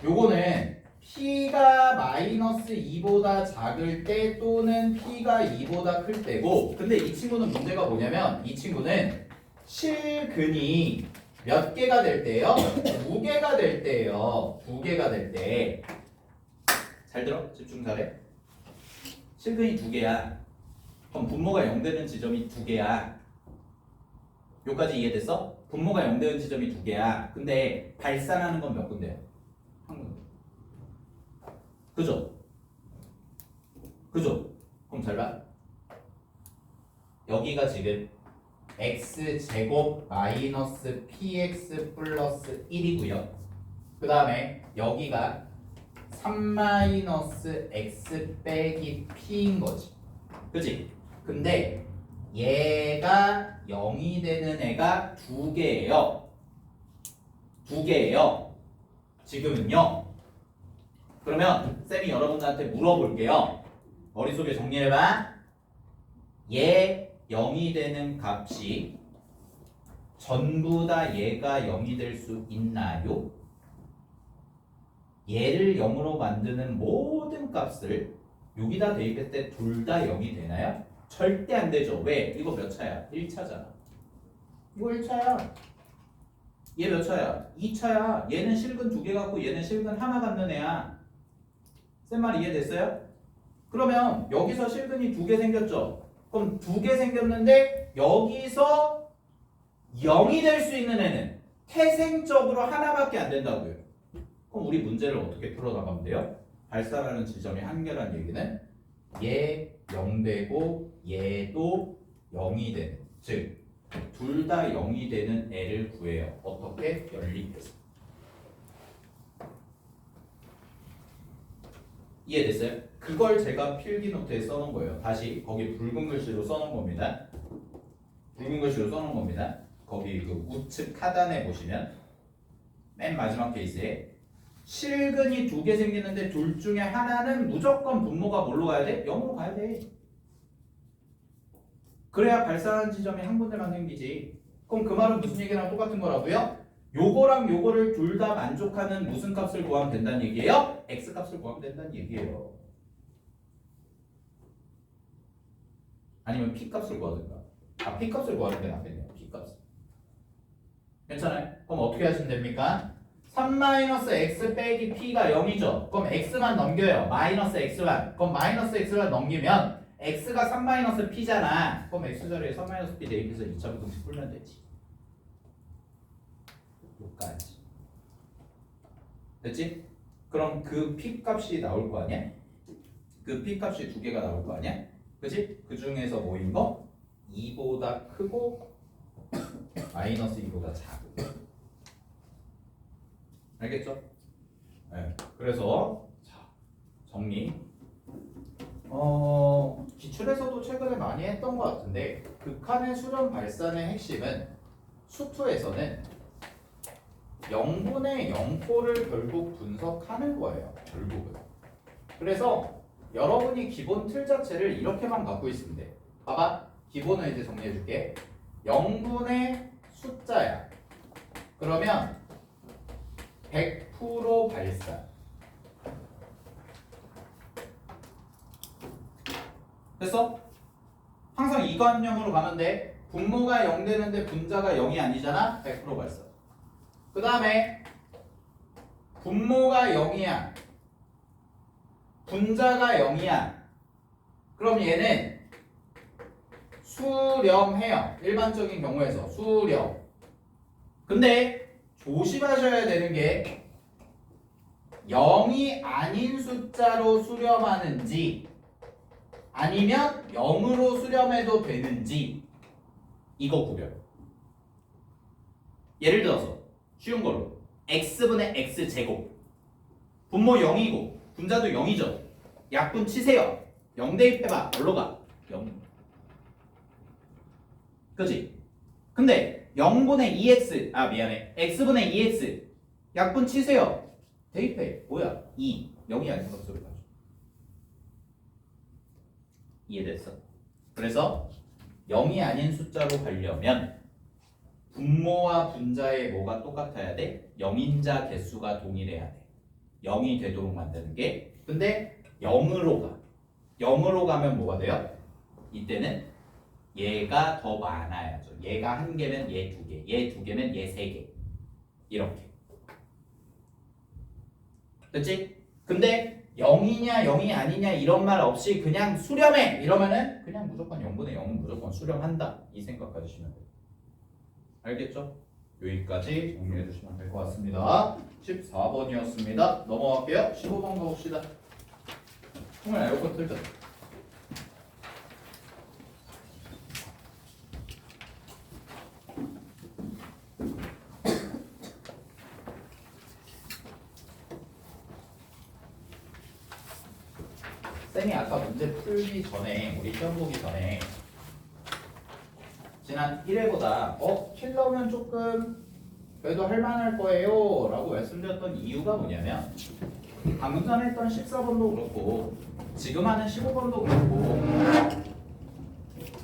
요거는 P가 마이너스 2보다 작을 때 또는 P가 2보다 클 때고, 근데 이 친구는 문제가 뭐냐면 이 친구는 실근이 몇 개가 될 때요? 2개가 될 때예요. 2개가 될 때. 잘 들어? 집중 잘해. 실근이 2개야. 그럼 분모가 0 되는 지점이 2개야. 여기까지 이해됐어? 분모가 0 되는 지점이 2개야. 근데 발산하는 건 몇 군데야? 한 군데. 그죠? 그죠? 그럼 잘 봐. 여기가 지금 x제곱 마이너스 px 플러스 1이고요. 그 다음에 여기가 3 마이너스 x 빼기 p인 거지. 그치? 근데 얘가 0이 되는 애가 2개예요. 2개예요. 지금은요. 그러면 쌤이 여러분들한테 물어볼게요. 머릿속에 정리해봐. 얘 0이 되는 값이 전부 다 얘가 0이 될 수 있나요? 얘를 0으로 만드는 모든 값을 여기다 대입했을 때 둘 다 0이 되나요? 절대 안 되죠. 왜? 이거 몇 차야? 1차잖아. 이거 1차야. 얘 몇 차야? 2차야. 얘는 실근 2개 갖고 얘는 실근 하나 갖는 애야. 쌤 말 이해됐어요? 그러면 여기서 실근이 2개 생겼죠? 그럼 2개 생겼는데 여기서 0이 될 수 있는 애는 태생적으로 하나밖에 안 된다고요. 그럼 우리 문제를 어떻게 풀어나가면 돼요? 발산하는 지점이 한 개라는 얘기는 얘 0되고 얘도 0이 되는, 즉 둘 다 0이 되는 애를 구해요. 어떻게? 연립해서. 이해됐어요? 그걸 제가 필기 노트에 써놓은 거예요. 다시 거기 붉은 글씨로 써놓은 겁니다. 붉은 글씨로 써놓은 겁니다. 거기 그 우측 하단에 보시면 맨 마지막 케이스에 실근이 두 개 생기는데 둘 중에 하나는 무조건 분모가 뭘로 가야 돼? 0으로 가야 돼. 그래야 발산하는 지점이 한 군데만 생기지. 그럼 그 말은 무슨 얘기랑 똑같은 거라고요? 요거랑 요거를 둘 다 만족하는 무슨 값을 구하면 된다는 얘기예요? x 값을 구하면 된다는 얘기예요. 아니면 p 값을 구하든가. 아, p 값을 구하는 게 낫겠네요. p 값. 괜찮아요? 그럼 어떻게 하시면 됩니까? 3-x 빼기 p가 0이죠. 그럼 x만 넘겨요. 마이너스 x만. 그럼 마이너스 x만 넘기면 x가 3-p잖아. 그럼 x 자리에 3-p 대입해서 2차 부등식 풀면 되지. 여기까지. 됐지? 그럼 그 p 값이 나올 거 아니야? 그 p 값이 두 개가 나올 거 아니야? 그치? 그 중에서 뭐인 거? 2보다 크고 마이너스 2보다 작고. 알겠죠? 네. 그래서 자, 정리. 기출에서도 최근에 많이 했던 것 같은데 극한의 수렴 발산의 핵심은 수투에서는 0분의 0코를 결국 분석하는 거예요. 결국은. 그래서 여러분이 기본 틀 자체를 이렇게만 갖고 있으면 돼. 봐봐. 기본을 이제 정리해 줄게. 0분의 숫자야. 그러면 100% 발산. 됐어? 항상 이관형으로 가는데 분모가 0 되는데 분자가 0이 아니잖아? 100% 발산. 그 다음에 분모가 0이야. 분자가 0이야. 그럼 얘는 수렴해요. 일반적인 경우에서 수렴. 근데 조심하셔야 되는 게 0이 아닌 숫자로 수렴하는지 아니면 0으로 수렴해도 되는지 이거 구별. 예를 들어서 쉬운 걸로 x분의 x제곱 분모 0이고 분자도 0이죠. 약분 치세요. 0 대입해봐. 뭘로 가? 0. 그치? 근데 0분의 2x 미안해 x분의 2x 약분 치세요. 대입해. 뭐야? 2. 0이 아닌 것 소리 가죠. 이해됐어? 그래서 0이 아닌 숫자로 가려면 분모와 분자의 뭐가 똑같아야 돼? 0인자 개수가 동일해야 돼. 0이 되도록 만드는 게. 근데 0으로 가. 0으로 가면 뭐가 돼요? 이때는 얘가 더 많아야죠. 얘가 한 개면 얘 두 개, 얘 두 개면 얘 세 개. 이렇게. 됐지? 근데 0이냐 0이 아니냐 이런 말 없이 그냥 수렴해 이러면은 그냥 무조건 0분의 0은 무조건 수렴한다 이 생각 가지시면 돼요. 알겠죠? 여기까지 정리해 주시면 될 것 같습니다. 14번이었습니다. 넘어갈게요. 15번 가봅시다. 정말 에어컨 틀자. 쌤이 아까 문제 풀기 전에 우리 시험 보기 전에 지난 1회보다 킬러면 조금 그래도 할만할 거예요 라고 말씀드렸던 이유가 뭐냐면 방금 전에 했던 14번도 그렇고 지금 하는 15번도 그렇고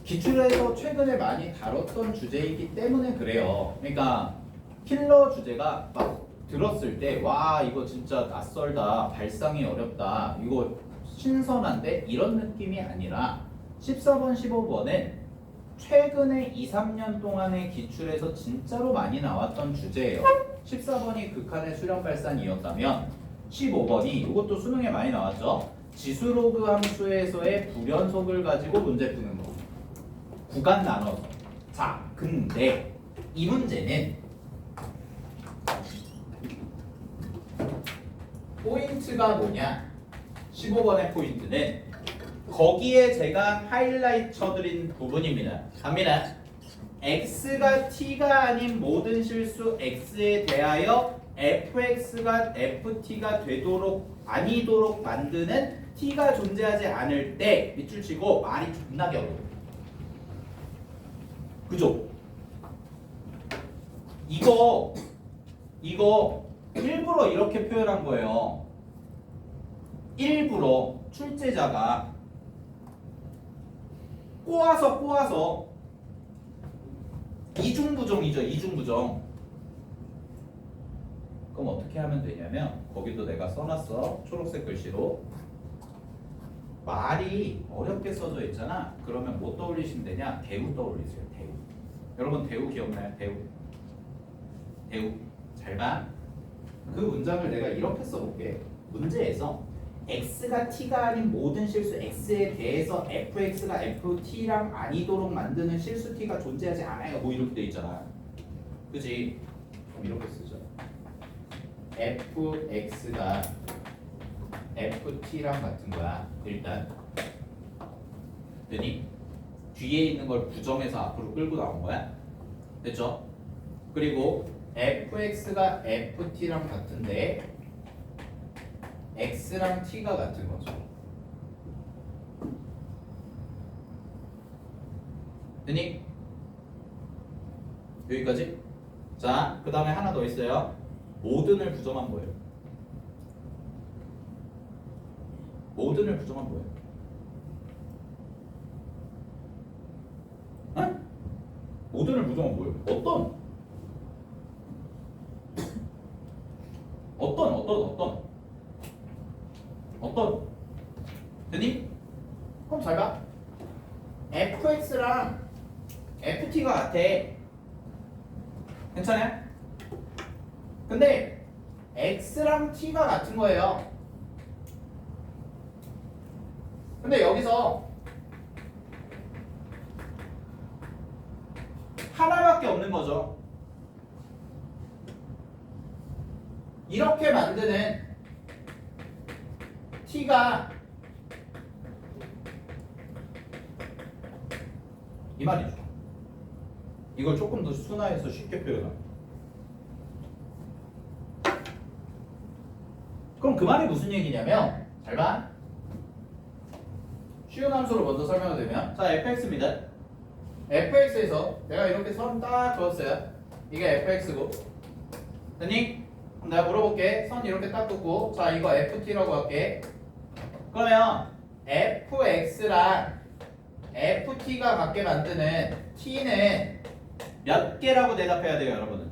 기출에서 최근에 많이 다뤘던 주제이기 때문에 그래요. 그러니까 킬러 주제가 막 들었을 때 와 이거 진짜 낯설다 발상이 어렵다 이거 신선한데 이런 느낌이 아니라 14번, 15번은 최근에 2, 3년 동안의 기출에서 진짜로 많이 나왔던 주제예요. 14번이 극한의 수렴 발산이었다면 15번이 이것도 수능에 많이 나왔죠. 지수로그 함수에서의 불연속을 가지고 문제 푸는 거. 구간 나눠서. 자, 근데 이 문제는 포인트가 뭐냐? 15번의 포인트는 거기에 제가 하이라이트 쳐드린 부분입니다. 갑니다. x가 t가 아닌 모든 실수 x에 대하여 fx가 ft가 되도록 아니도록 만드는 t가 존재하지 않을 때 밑줄 치고 말이 존나게 어려워. 그죠? 이거 일부러 이렇게 표현한 거예요. 일부러 출제자가 꼬아서 이중부정이죠. 이중부정. 그럼 어떻게 하면 되냐면 거기도 내가 써놨어. 초록색 글씨로. 말이 어렵게 써져 있잖아. 그러면 뭐 떠올리시면 되냐? 대우 떠올리세요. 대우. 여러분 대우 기억나요? 대우. 잘 봐. 그 문장을 내가 이렇게 써볼게. 문제에서 x가 t가 아닌 모든 실수 x에 대해서 fx가 ft랑 아니도록 만드는 실수 t가 존재하지 않아요. 뭐 이렇게 돼 있잖아. 그지? 그럼 이렇게 쓰죠. fx가 ft랑 같은 거야. 일단 됐니? 뒤에 있는 걸 부정해서 앞으로 끌고 나온 거야. 됐죠? 그리고 fx가 ft랑 같은데 x랑 t가 같은 거죠. 됐니? 여기까지? 자, 그 다음에 하나 더 있어요. 모든을 부정한 거예요. 모든을 부정한 거예요. 응? 모든을 부정한 거예요. 어떤? 됐니? 그럼 잘 봐. fx랑 ft가 같아. 괜찮아요? 근데 x랑 t가 같은 거예요. 근데 여기서 하나밖에 없는 거죠. 이렇게 만드는 t가 이 말이죠. 이걸 조금 더 순화해서 쉽게 표현하면. 그럼 그 말이 무슨 얘기냐면, 잘 봐. 쉬운 함수로 먼저 설명을 드리면, 자 fx입니다. fx에서 내가 이렇게 선 딱 그었어요. 이게 fx고, 됐니? 그럼 내가 물어볼게. 선 이렇게 딱 긋고, 자 이거 ft라고 할게. 그러면 fx랑 ft가 같게 만드는 t는 몇 개라고 대답해야 돼요, 여러분은?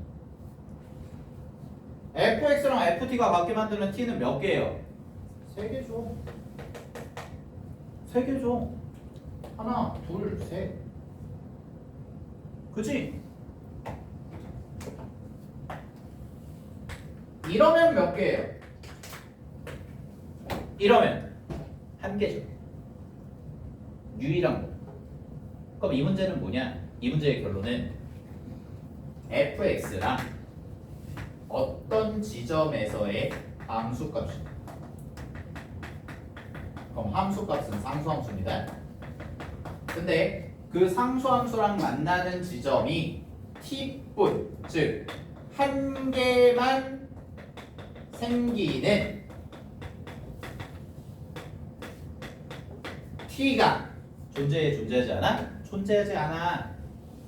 fx랑 ft가 같게 만드는 t는 몇 개예요? 3개죠. 3개죠. 하나, 둘, 셋. 그치? 이러면 몇 개예요? 이러면 1개죠. 유일한 거. 그럼 이 문제는 뭐냐? 이 문제의 결론은 fx랑 어떤 지점에서의 함수값입니다. 그럼 함수값은 상수함수입니다. 근데 그 상수함수랑 만나는 지점이 t뿐, 즉 한 개만 생기는 t가 존재하지 않아? 존재하지 않아.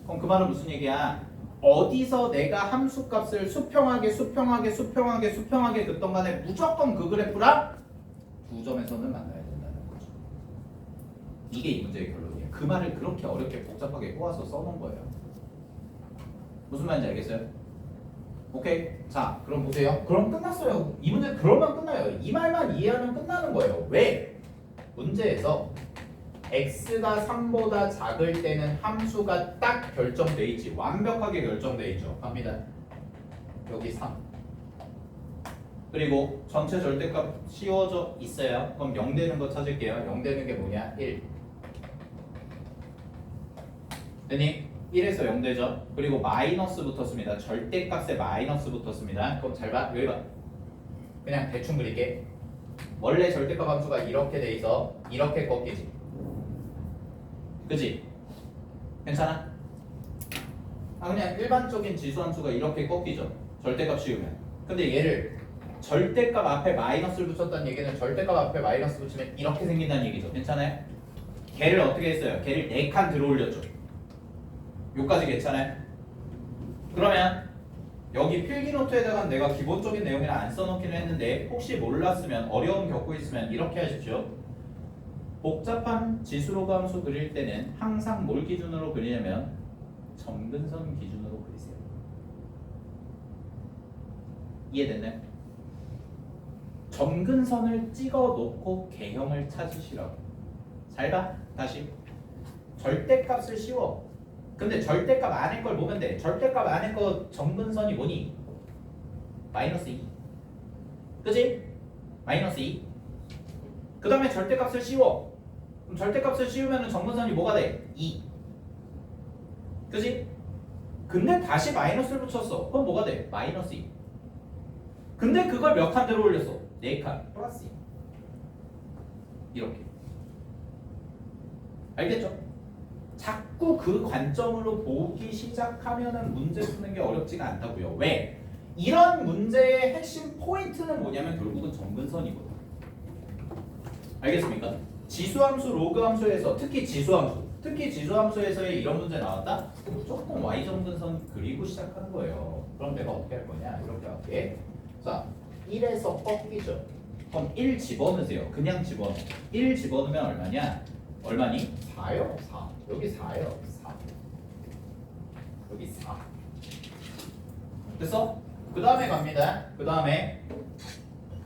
그럼 그 말은 무슨 얘기야? 어디서 내가 함수값을 수평하게 긋던 간에 무조건 그 그래프랑 두 점에서는 만나야 된다는 거죠. 이게 이 문제의 결론이에요. 그 말을 그렇게 어렵게 복잡하게 꼬아서 써놓은 거예요. 무슨 말인지 알겠어요? 오케이. 자, 그럼 보세요. 그럼 끝났어요. 이 문제 그러면 끝나요. 이 말만 이해하면 끝나는 거예요. 왜? 문제에서 x가 3보다 작을 때는 함수가 딱 결정돼 있지. 완벽하게 결정돼 있죠. 갑니다. 여기 3. 그리고 전체 절대값 씌워져 있어요. 그럼 0 되는 거 찾을게요. 0 되는 게 뭐냐? 1. 됐니? 1에서 0 되죠. 그리고 마이너스 붙었습니다. 절대값에 마이너스 붙었습니다. 그럼 잘 봐. 여기 봐. 그냥 대충 그릴게. 원래 절대값 함수가 이렇게 돼 있어. 이렇게 꺾이지. 그지? 괜찮아? 그냥 일반적인 지수함수가 이렇게 꺾이죠. 절대값 씌우면. 근데 얘를 절대값 앞에 마이너스를 붙였다는 얘기는 절대값 앞에 마이너스 붙이면 이렇게 생긴다는 얘기죠. 괜찮아요? 걔를 어떻게 했어요? 걔를 4칸 들어 올렸죠. 요까지 괜찮아요? 그러면 여기 필기노트에다가 내가 기본적인 내용이랑 안 써놓기는 했는데 혹시 몰랐으면 어려움 겪고 있으면 이렇게 하십시오. 복잡한 지수로그 함수 그릴 때는 항상 뭘 기준으로 그리냐면 점근선 기준으로 그리세요. 이해됐나요? 점근선을 찍어 놓고 개형을 찾으시라고. 잘 봐. 다시. 절대값을 씌워. 근데 절대값 안에 걸 보면 돼. 절대값 안에 거 점근선이 뭐니? 마이너스 2. 그지? 마이너스 2. 그 다음에 절대값을 씌워. 그럼 절대값을 씌우면 점근선이 뭐가 돼? 2. 그지? 근데 다시 마이너스를 붙였어. 그럼 뭐가 돼? 마이너스 2. 근데 그걸 몇 칸 들어 올렸어? 4칸. 플러스 2. 이렇게. 알겠죠? 자꾸 그 관점으로 보기 시작하면은 문제 푸는 게 어렵지가 않다고요. 왜? 이런 문제의 핵심 포인트는 뭐냐면 결국은 점근선이거든. 알겠습니까? 지수함수, 로그함수에서 특히 지수함수에서의 이런 문제 나왔다? 무조건 y점근선 그리고 시작하는 거예요. 그럼 내가 어떻게 할 거냐? 이렇게 할게. 자, 1에서 꺾이죠. 그럼 1 집어넣으세요. 그냥 집어넣어. 1 집어넣으면 얼마냐? 얼마니? 4요. 4. 여기 4요. 4. 여기 4. 됐어? 그 다음에 갑니다. 그 다음에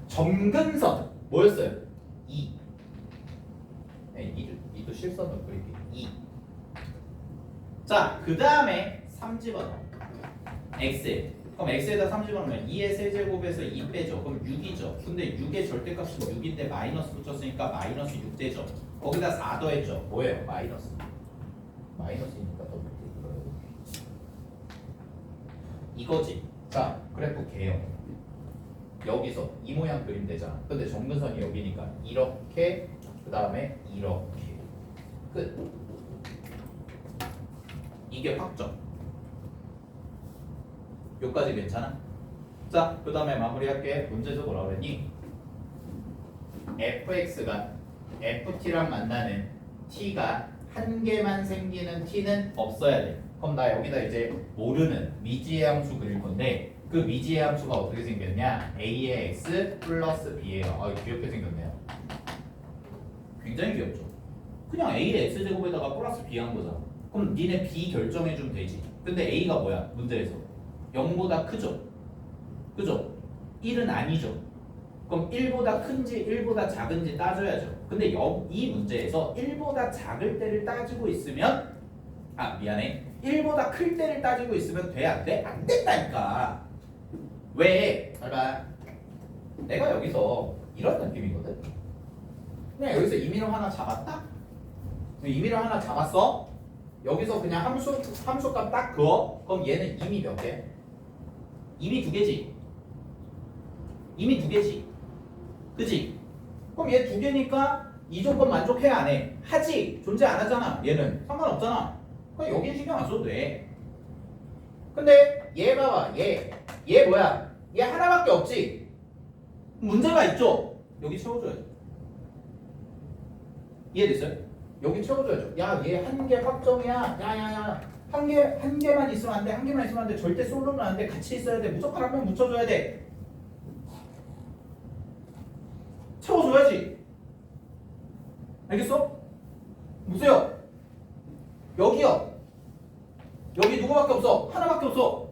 점근선 뭐였어요? 2. 네, 2도 실선으로 그릴게요. 2. 자, 그 다음에 3 집어넣어. x. 그럼 x에다 3 집어넣으면 2의 세제곱에서 2 빼죠. 그럼 6이죠. 근데 6의 절대값은 6인데 마이너스 붙였으니까 마이너스 6 되죠. 거기다 4 더했죠. 뭐예요? 마이너스. 마이너스니까 더 밑에 들어요. 이거지. 자, 그래프 개형. 여기서 이 모양 그림 되잖아. 근데 점근선이 여기니까 이렇게, 그 다음에 이렇게. 끝. 이게 확정. 여기까지 괜찮아? 자, 그 다음에 마무리할게. 문제에서 뭐라 그랬니? fx가 ft랑 만나는 t가 한 개만 생기는 t는 없어야 돼. 그럼 나 여기다 이제 모르는 미지의 함수 그릴 건데 그 미지의 함수가 어떻게 생겼냐? a의 x 플러스 b예요. 귀엽게 생겼네요. 굉장히 귀엽죠? 그냥 a의 x제곱에다가 플러스 b 한 거잖아. 그럼 니네 b 결정해주면 되지. 근데 a가 뭐야? 문제에서 0보다 크죠? 그죠? 1은 아니죠? 그럼 1보다 큰지 1보다 작은지 따져야죠. 근데 이 문제에서 1보다 작을 때를 따지고 있으면 미안해. 1보다 클 때를 따지고 있으면 돼? 안 돼? 안 된다니까. 왜? 봐봐. 내가 여기서 이런 느낌이거든. 그냥 여기서 임의로 하나 잡았다? 임의로 하나 잡았어? 여기서 그냥 함수값 딱 그어? 그럼 얘는 이미 몇 개? 이미 2개지. 이미 2개지. 그지? 그럼 얘 2개니까 이 조건 만족해 안 해? 하지. 존재 안 하잖아. 얘는 상관없잖아. 그럼 여긴 신경 안 써도 돼. 근데 얘 봐봐. 얘 뭐야? 얘 하나밖에 없지. 문제가 있죠. 여기 채워줘야죠. 이해됐어요? 여기 채워줘야죠. 야, 얘 한 개 확정이야. 야야야. 한 개만 있으면 안 돼. 한 개만 있으면 안 돼. 절대 솔로는 안 돼. 같이 있어야 돼. 무조건 한 명 붙여줘야 돼. 채워줘야지. 알겠어? 보세요. 여기요. 여기 누구밖에 없어? 하나밖에 없어.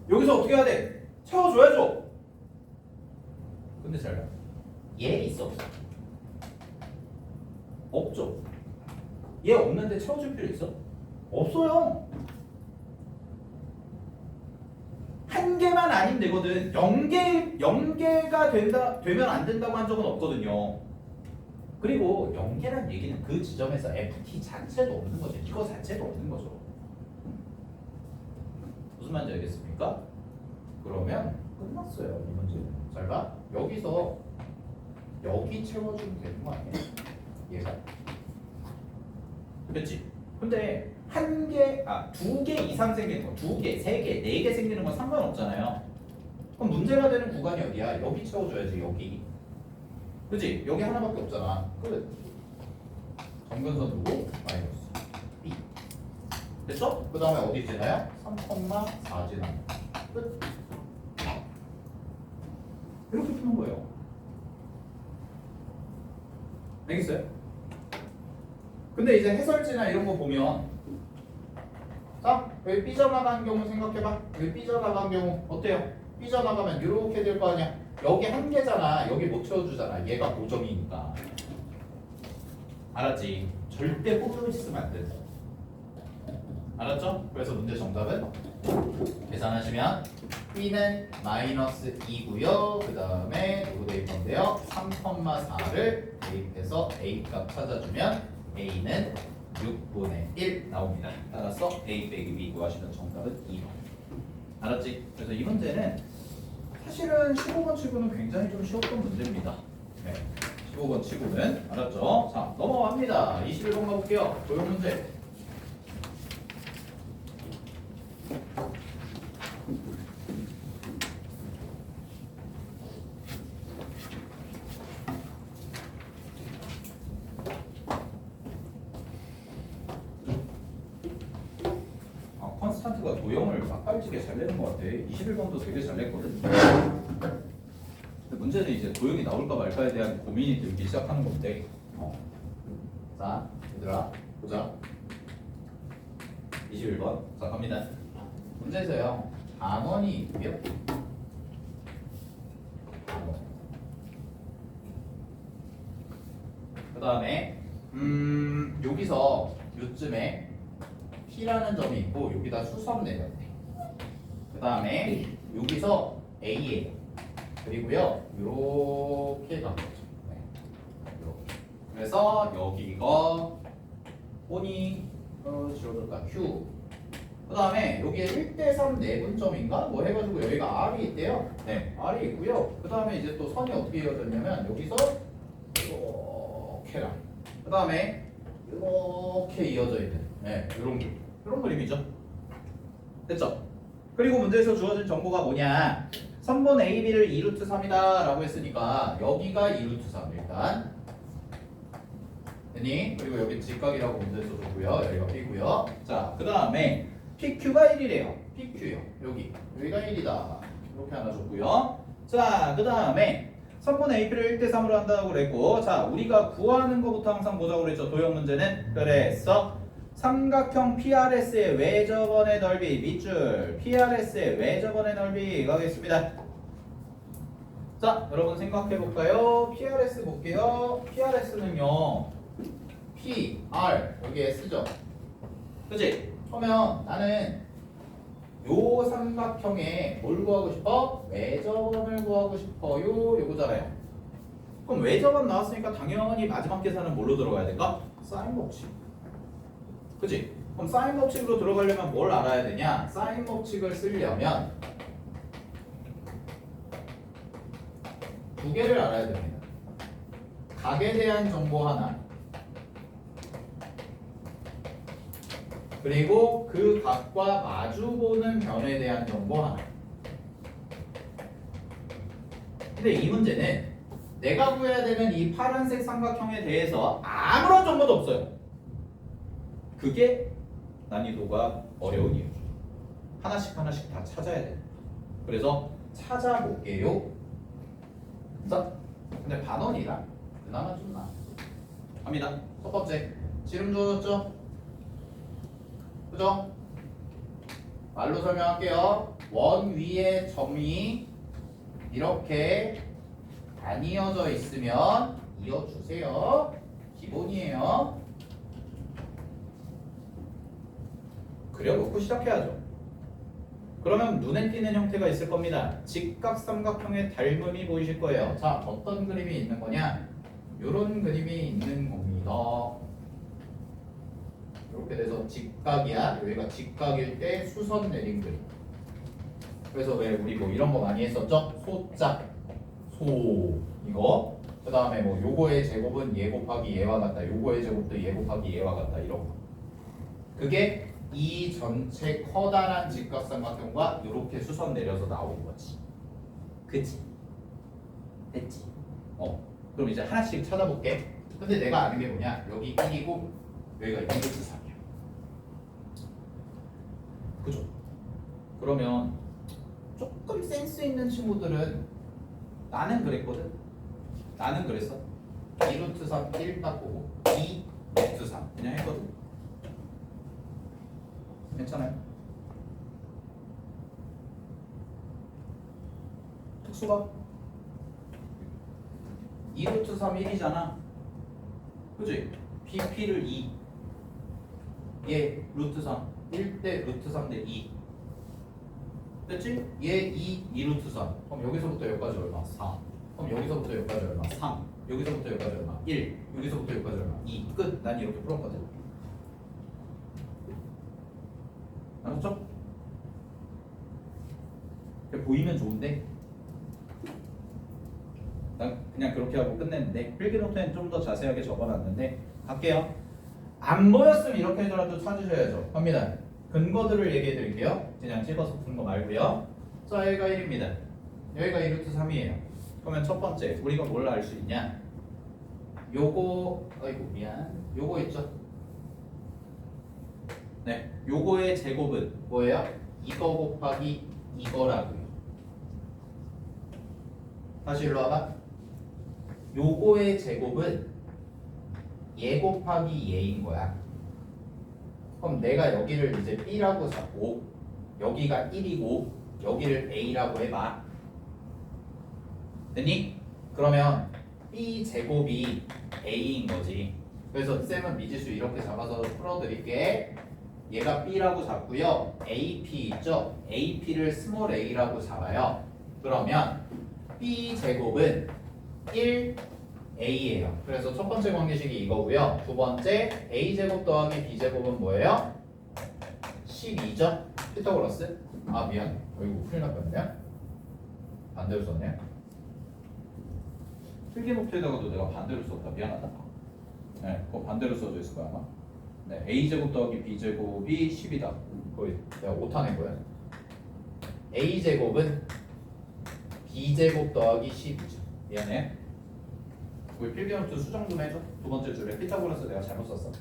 여기서 어떻게 해야 돼? 채워줘야죠. 근데 잘 봐. 얘 있어 없어? 없죠. 얘 없는데 채워줄 필요 있어? 없어요. 한 개만 아니면 되거든. 0개가 되면 안 된다고 한 적은 없거든요. 그리고 0개란 얘기는 그 지점에서 FT 자체도 없는 거죠. 이거 자체도 없는 거죠. 무슨 말인지 알겠습니까? 그러면 끝났어요. 이 문제는. 잘 봐. 여기서 여기 채워주면 되는 거 아니에요? 얘가. 그치? 근데 한 개, 두 개 이상 생기는 거, 두 개, 세 개, 네 개 생기는 건 상관없잖아요. 그럼 문제가 되는 구간이 어디야? 여기 채워줘야지, 여기. 그치? 여기 하나밖에 없잖아. 끝. 점근선 누구? 마이너스 B. 됐죠? 그 다음에 어디 지나요? 3,4 지나. 끝. 이렇게 푸는 거예요. 알겠어요? 근데 이제 해설지나 이런 거 보면 자, 여기 삐져나간 경우 생각해봐. 여기 삐져나간 경우 어때요? 삐져나가면 이렇게 될 거 아니야? 여기 한 개잖아. 여기 못 채워주잖아. 얘가 고정이니까. 알았지? 절대 꼬부러지 쓰면 안 된다. 알았죠? 그래서 문제 정답은 계산하시면 B는 마이너스 2고요. 그 다음에 누구 대입 건데요? 3,4를 대입해서 A 값 찾아주면 A는 6분의 1 나옵니다. 따라서 A 빼기 B 구하시면 정답은 2번. 알았지? 그래서 이 문제는 사실은 15번 치고는 굉장히 좀 쉬웠던 문제입니다. 네, 15번 치고는 알았죠? 자, 넘어갑니다. 21번 가볼게요. 도형 문제. 컨스탄트가 도형을 막갈지게 잘 내는 것 같아. 21번도 되게 잘 냈거든. 근데 문제는 이제 도형이 나올까 말까에 대한 고민이 들기 시작하는 건데. 자, 얘들아, 보자. 21번. 자, 갑니다. 문제에서요. 단원이 있고요. 그 다음에 여기서 요쯤에 P라는 점이 있고 여기다 수석 내렸네. 그 다음에 여기서 A예요. 그리고요 이렇게 가는 거죠. 네. 이렇게. 그래서 여기가 본이 줄어들까 Q. 그 다음에 여기에 1대3 내분점인가 뭐 해가지고 여기가 R이 있대요. 네, R이 있고요. 그 다음에 이제 또 선이 어떻게 이어졌냐면 여기서 이렇게랑 그 다음에 이렇게 이어져 있는 네, 이런 그림이죠. 됐죠? 그리고 문제에서 주어진 정보가 뭐냐? 선분 AB를 2루트 3이다 라고 했으니까 여기가 2루트 3 일단 됐니? 그리고 여기 직각이라고 문제에서 줬고요. 여기가 P고요. 자, 그 다음에 PQ가 1이래요. PQ요. 여기가 1이다. 이렇게 하나 줬고요. 자, 그 다음에 선분 AP를 1대3으로 한다고 그랬고, 자, 우리가 구하는 것부터 항상 보자고 그랬죠. 도형 문제는. 그래서 삼각형 PRS의 외접원의 넓이 밑줄 PRS의 외접원의 넓이 가겠습니다. 자, 여러분 생각해 볼까요? PRS 볼게요. PRS는요 PR 여기 S죠. 그치? 그러면 나는 요 삼각형에 뭘 구하고 싶어? 외접원을 구하고 싶어요. 요거잖아요. 그럼 외접원 나왔으니까 당연히 마지막 계산은 뭘로 들어가야 될까? 사인 법칙. 그치? 그럼 사인 법칙으로 들어가려면 뭘 알아야 되냐? 사인 법칙을 쓰려면 두 개를 알아야 됩니다. 각에 대한 정보 하나, 그리고 그 각과 마주보는 변에 대한 정보 하나. 근데 이 문제는 내가 구해야 되는 이 파란색 삼각형에 대해서 아무런 정보도 없어요. 그게 난이도가 어려운 이유죠. 하나씩 다 찾아야 돼요. 그래서 찾아볼게요. 자, 근데 반원이라 그나마 좀 나아. 갑니다. 첫 번째, 지름 주어졌죠? 그죠? 말로 설명할게요. 원 위에 점이 이렇게 안 이어져 있으면 이어주세요. 기본이에요. 그려놓고 시작해야죠. 그러면 눈에 띄는 형태가 있을 겁니다. 직각삼각형의 닮음이 보이실 거예요. 자, 어떤 그림이 있는 거냐? 이런 그림이 있는 겁니다. 이렇게 돼서 직각이야. 여기가 직각일 때 수선 내린 그림. 그래서 왜 우리 뭐 이런 거 많이 했었죠? 소짝, 소 이거. 그 다음에 뭐 요거의 제곱은 얘 곱하기 얘와 같다. 요거의 제곱도 얘 곱하기 얘와 같다. 이런 거. 그게 이 전체 커다란 직각삼각형과 이렇게 수선 내려서 나온 거지. 그치? 됐지? 그럼 이제 하나씩 찾아볼게. 근데 내가 아는 게 뭐냐? 여기 1이고 여기가 2루트 3이야. 그죠? 그러면 조금 센스 있는 친구들은 나는 그랬거든. 나는 그랬어. 2루트 3 1 딱 보고 2 루트 3 그냥 했거든. 괜찮아요? 특수가 2루트 3 1이잖아. 그지? BP를 2 얘 루트 3 1대 루트 3대 2 됐지? 얘 2루트 3 그럼 여기서부터 여기까지 얼마? 4 그럼 여기서부터 여기까지 얼마? 3 여기서부터 여기까지 얼마? 1 여기서부터 여기까지 얼마? 2 끝! 난 이렇게 풀었거든. 알았죠? 보이면 좋은데 난 그냥 그렇게 하고 끝냈는데 필기노트엔 좀 더 자세하게 적어놨는데 갈게요. 안 보였으면 이렇게 해서라도 찾으셔야죠. 갑니다. 근거들을 얘기해 드릴게요. 그냥 찍어서 푸는 거 말고요. 자, 여기가 1입니다. 여기가 2루트 3이에요. 그러면 첫 번째 우리가 뭘 알 수 있냐? 요거 아이고 미안. 요거 있죠? 네, 요거의 제곱은 뭐예요? 이거 곱하기 이거라고요. 다시 일로 와봐. 요거의 제곱은 얘 곱하기 얘인 거야. 그럼 내가 여기를 이제 B라고 잡고 여기가 1이고 여기를 A라고 해봐. 됐니? 그러면 B 제곱이 A인 거지. 그래서 쌤은 미지수 이렇게 잡아서 풀어드릴게. 얘가 B라고 잡고요. AP 있죠? AP를 스몰 a라고 잡아요. 그러면 B 제곱은 1A예요. 그래서 첫 번째 관계식이 이거고요. 두 번째 A 제곱 더하기 B 제곱은 뭐예요? 12죠? 피타고라스? 아 미안. 어이구 큰일 날 뻔했네. 반대로 썼네. 필기노트에다가도 내가 반대로 썼다. 미안하다. 네, 그거 반대로 써져 있을 거야 아마. 네, A 제곱 더하기 B 제곱이 10이다. 거의 내가 오타낸 거야. A 제곱은 B 제곱 더하기 10이죠. 미안해. 우리 필기노트 수정 좀 해줘. 두 번째 줄에 피타고라스 내가 잘못 썼어.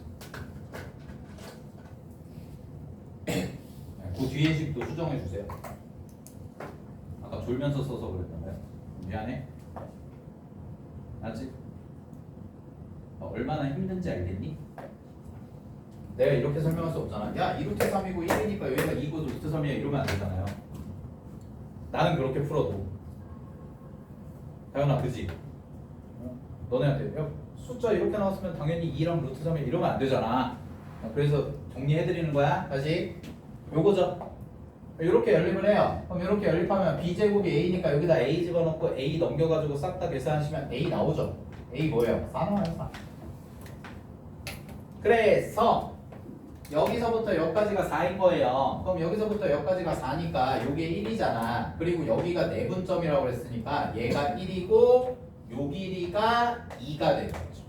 그 뒤에 식도 수정해 주세요. 아까 졸면서 써서 그랬던 거야. 미안해. 알지? 얼마나 힘든지 알겠니? 내가 이렇게 설명할 수 없잖아. 야, 2루트 3이고 1이니까 여기가 2고 루트 3이야 이러면 안 되잖아요. 나는 그렇게 풀어도. 다현아, 그지? 너네한테 야, 숫자 이렇게 나왔으면 당연히 2랑 루트 3이 이러면 안 되잖아. 그래서 정리해드리는 거야. 다시 요거죠. 이렇게 연립을 해요. 그럼 이렇게 연립하면 B제곱이 A니까 여기다 A 집어넣고 A 넘겨가지고 싹 다 계산하시면 A 나오죠. A 뭐예요? 4 나와요. 4. 그래서 여기서부터 여기까지가 4인 거예요. 그럼 여기서부터 여기까지가 4니까 요게 1이잖아. 그리고 여기가 내분점이라고 그랬으니까 얘가 1이고 요 길이가 2가 되는 거죠.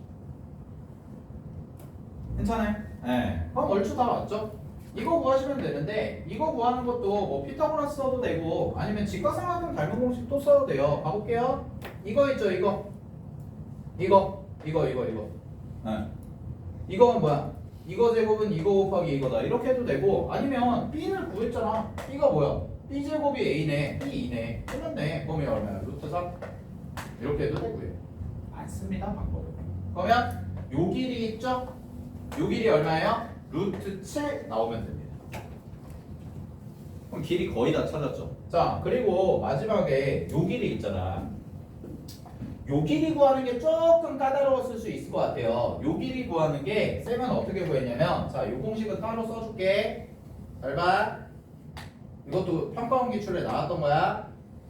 괜찮아요? 네. 그럼 얼추 다 맞죠? 이거 구하시면 되는데 이거 구하는 것도 뭐 피타고라스 써도 되고 아니면 직각삼각형 닮은 공식 또 써도 돼요. 가볼게요. 이거 있죠? 이거. 네. 이거는 뭐야? 이거 제곱은 이거 곱하기 이거다. 이렇게 해도 되고 아니면 B를 구했잖아. B가 뭐야? B 제곱이 A네. B 2네. 끝났네. 그럼 이게 얼마야? 루트 3? 이렇게 해도 되고요. 많습니다. 방법은. 그러면 요 길이 있죠? 요 길이 얼마예요? 루트 7 나오면 됩니다. 그럼 길이 거의 다 찾았죠? 자, 그리고 마지막에 요 길이 있잖아. 요 길이 구하는 게 조금 까다로웠을 수 있을 것 같아요. 요 길이 구하는 게 쌤은 어떻게 구했냐면 자, 요 공식은 따로 써줄게. 잘 봐. 이것도 평가원 기출에 나왔던 거야.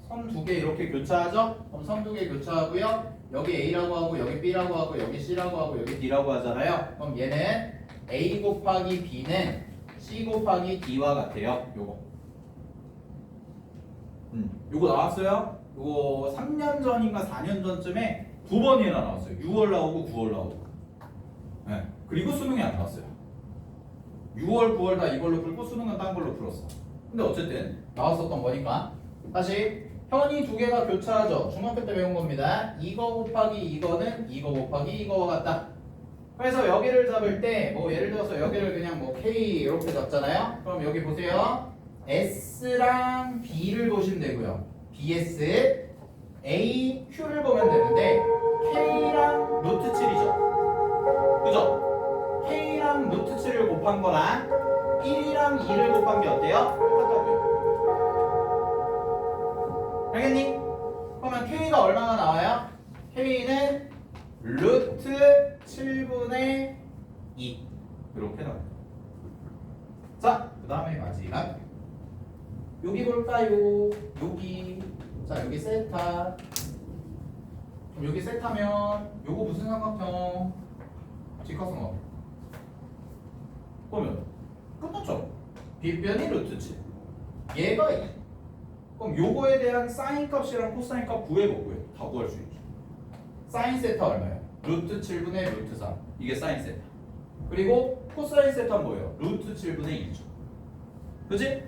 선 두 개 이렇게 교차하죠? 그럼 선 두 개 교차하고요. 여기 A라고 하고 여기 B라고 하고 여기 C라고 하고 여기 D라고 하잖아요. 그럼 얘는 A 곱하기 B는 C 곱하기 D와 같아요. 요거 나왔어요? 요거 3년 전인가 4년 전쯤에 9번이나 나왔어요. 6월 나오고 9월 나오고. 네. 그리고 수능이 안 나왔어요. 6월, 9월 다 이걸로 풀고 수능은 딴 걸로 풀었어. 근데 어쨌든 나왔었던 거니까 다시 현이 두 개가 교차하죠. 중학교 때 배운 겁니다. 이거 곱하기 이거는 이거 곱하기 이거와 같다. 그래서 여기를 잡을 때 뭐 예를 들어서 여기를 그냥 뭐 K 이렇게 잡잖아요. 그럼 여기 보세요. S랑 B를 보시면 되고요. BS, A, Q를 보면 되는데 K랑 루트 7이죠. 그죠? K랑 루트 7을 곱한 거랑 1이랑 2를 곱한 게 어때요? 똑같다고요. 알겠니? 그러면 K가 얼마나 나와요? K는 루트 7분의 2 이렇게 나와요. 자, 그 다음에 마지막 여기 볼까요? 여기. 자, 여기 세타. 그럼 여기 세타면 요거 무슨 삼각형? 직각삼각형. 그러면 끝났죠? 빗변이 루트 7. 얘가 2. 그럼 요거에 대한 사인 값이랑 코사인 값 구해보고요. 다 구할 수 있죠. 사인 세타 얼마예요? 루트 7분의 루트 3. 이게 사인 세타. 그리고 코사인 세타는 뭐예요? 루트 7분의 2죠. 그지?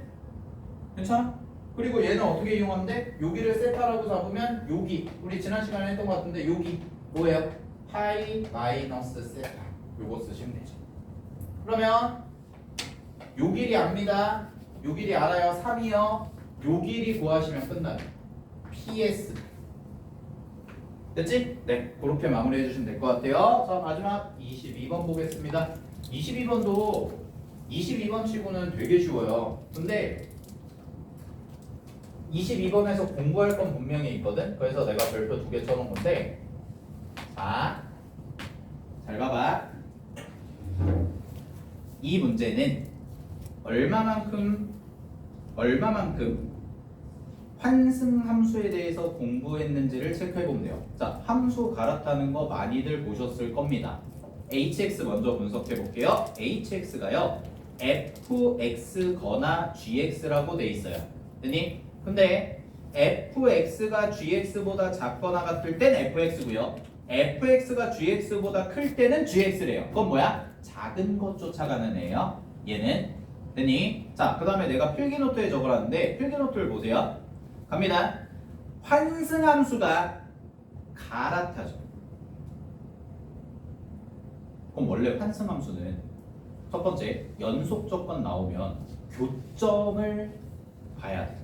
괜찮아? 그리고 얘는 어떻게 이용하면 돼? 여기를 세타라고 잡으면 여기 우리 지난 시간에 했던 것 같은데 여기 뭐예요? 파이 마이너스 세타. 요거 쓰시면 되죠. 그러면 요 길이 압니다. 요 길이 알아요. 3이요. 요 길이 구하시면 끝나요. PS. 됐지? 네, 그렇게 마무리해 주시면 될 것 같아요. 자, 마지막 22번 보겠습니다. 22번 치고는 되게 쉬워요. 근데 22번에서 공부할 건 분명히 있거든. 그래서 내가 별표 2개 쳐놓은 건데, 자, 잘 봐봐. 이 문제는 얼마만큼 환승함수에 대해서 공부했는지를 체크해 보면 돼요. 자, 함수 갈아타는 거 많이들 보셨을 겁니다. hx 먼저 분석해 볼게요. hx가요 fx거나 gx라고 돼 있어요. 됐니? 근데 fx가 gx보다 작거나 같을 땐 fx고요. fx가 gx보다 클 때는 gx래요. 그건 뭐야? 작은 것 쫓아가는 애예요. 얘는. 됐니? 자, 그 다음에 내가 필기노트에 적어놨는데 필기노트를 보세요. 갑니다. 환승함수가 갈아타죠. 그럼 원래 환승함수는 첫 번째 연속 조건 나오면 교점을 봐야 돼.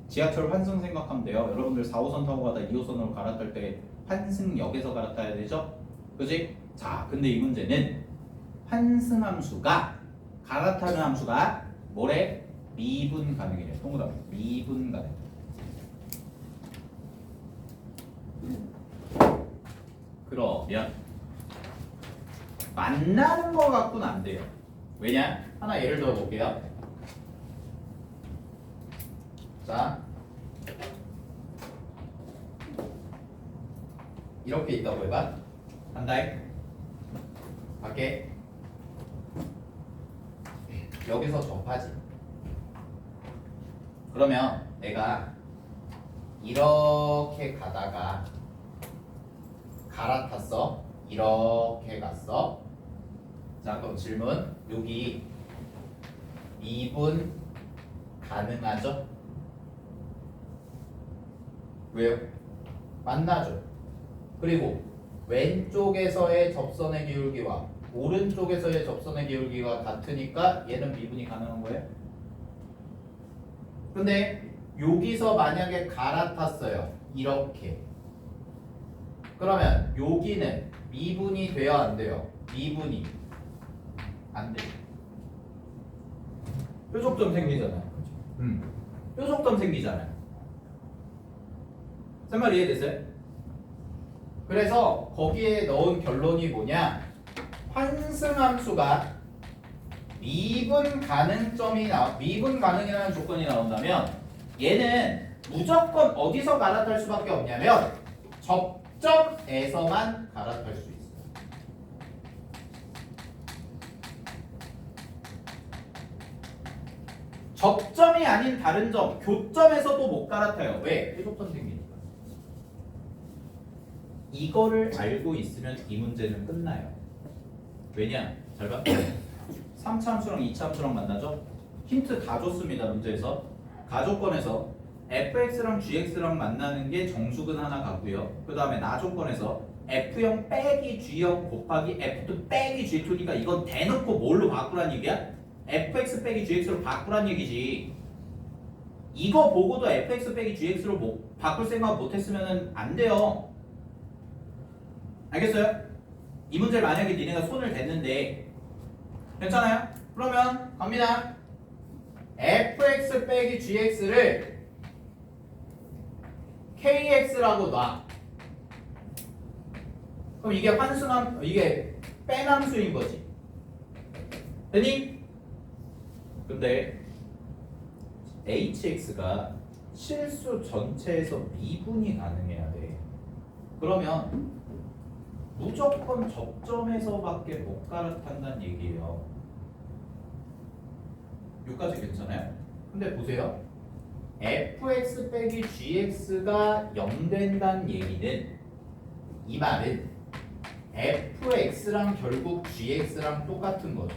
지하철 환승 생각하면 돼요. 여러분들 4호선 타고 가다 2호선으로 갈아탈 때 환승역에서 갈아타야 되죠? 그지? 자, 근데 이 문제는 환승함수가 갈아타는 함수가 뭐래? 미분 가능이래. 동그라미. 미분 가능. 그러면 만나는 거 갖고는 안 돼요. 왜냐? 하나 예를 들어 볼게요. 자, 이렇게 있다고 해봐. 한다. 밖에 여기서 접하지. 그러면 내가 이렇게 가다가 갈아탔어. 이렇게 갔어. 자, 그럼 질문. 여기 미분 가능하죠? 왜요? 만나죠. 그리고 왼쪽에서의 접선의 기울기와 오른쪽에서의 접선의 기울기가 같으니까 얘는 미분이 가능한 거예요. 근데 여기서 만약에 갈아탔어요. 이렇게. 그러면 여기는 미분이 돼야 안 돼요? 미분이 안 돼요. 뾰족점 생기잖아요. 뾰족점 생기잖아요. 제 말 이해됐어요? 그래서 거기에 넣은 결론이 뭐냐? 환승함수가 미분 가능이라는 조건이 나온다면 얘는 무조건 어디서 갈아탈 수밖에 없냐면 접점에서만 갈아탈 수 있어요. 접점이 아닌 다른 점, 교점에서도 못 갈아타요. 왜? 뾰족점 생기니까. 이거를 알고 있으면 이 문제는 끝나요. 왜냐? 잘 봐. 3차 함수랑 2차 함수랑 만나죠? 힌트 다 줬습니다. 문제에서 가조건에서 fx랑 gx랑 만나는 게 정수근 하나 같고요. 그 다음에 나조건에서 f0 빼기 g0 곱하기 f2 빼기 g2니까 이건 대놓고 뭘로 바꾸란 얘기야? fx 빼기 gx로 바꾸란 얘기지. 이거 보고도 fx 빼기 gx로 바꿀 생각 못했으면 안 돼요. 알겠어요? 이 문제 만약에 니네가 손을 댔는데 괜찮아요? 그러면 갑니다. fx 빼기 gx를 kx라고 놔. 그럼 이게 환승함, 이게 뺀함수인 거지. 되니? 근데 hx가 실수 전체에서 미분이 가능해야 돼. 그러면 무조건 접점에서밖에 못 갈아탄다는 얘기예요. 여기까지 괜찮아요? 근데 보세요. fx 빼기 gx가 0 된다는 얘기는 이 말은 fx랑 결국 gx랑 똑같은 거죠.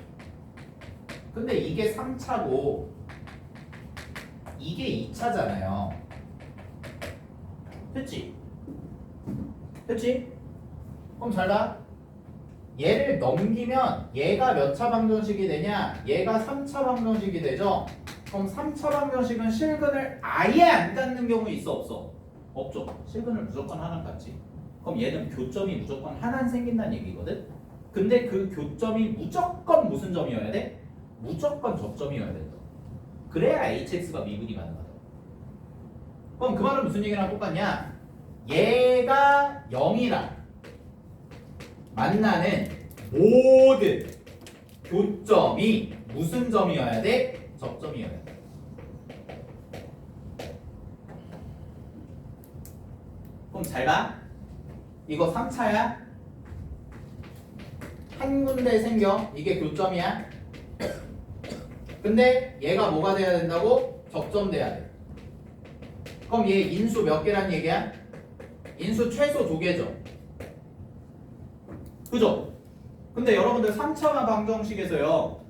근데 이게 3차고 이게 2차잖아요. 됐지? 됐지? 그럼 잘 봐. 얘를 넘기면 얘가 몇 차 방정식이 되냐? 얘가 3차 방정식이 되죠? 그럼 3차 방정식은 실근을 아예 안 갖는 경우 있어 없어? 없죠. 실근을 무조건 하나 갖지. 그럼 얘는 교점이 무조건 하나 생긴다는 얘기거든? 근데 그 교점이 무조건 무슨 점이어야 돼? 무조건 접점이어야 된다. 그래야 hx가 미분이 가능하다. 그럼 그 말은 무슨 얘기랑 똑같냐? 얘가 0이랑 만나는 모든 교점이 무슨 점이어야 돼? 접점이어야 돼. 그럼 잘 봐. 이거 3차야. 한 군데 생겨. 이게 교점이야. 근데 얘가 뭐가 돼야 된다고? 접점 돼야 돼. 그럼 얘 인수 몇 개란 얘기야? 인수 최소 2개죠. 그죠? 근데 여러분들 3차 방정식에서요.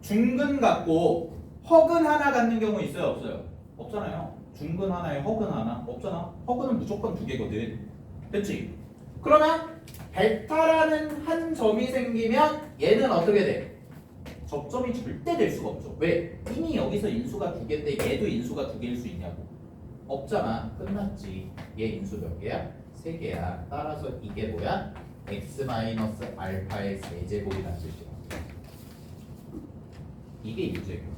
중근 갖고 허근 하나 갖는 경우 있어요? 없어요? 없잖아요. 중근 하나에 허근 하나? 없잖아. 허근은 무조건 2개거든. 됐지? 그러면 베타라는 한 점이 생기면 얘는 어떻게 돼? 접점이 절대 될 수가 없죠. 왜? 이미 여기서 인수가 2개인데 얘도 인수가 2개일 수 있냐고. 없잖아. 끝났지. 얘 인수 몇 개야? 3개야. 따라서 이게 뭐야? x-알파의 세제곱이라는 뜻이야. 이게 이 문제예요.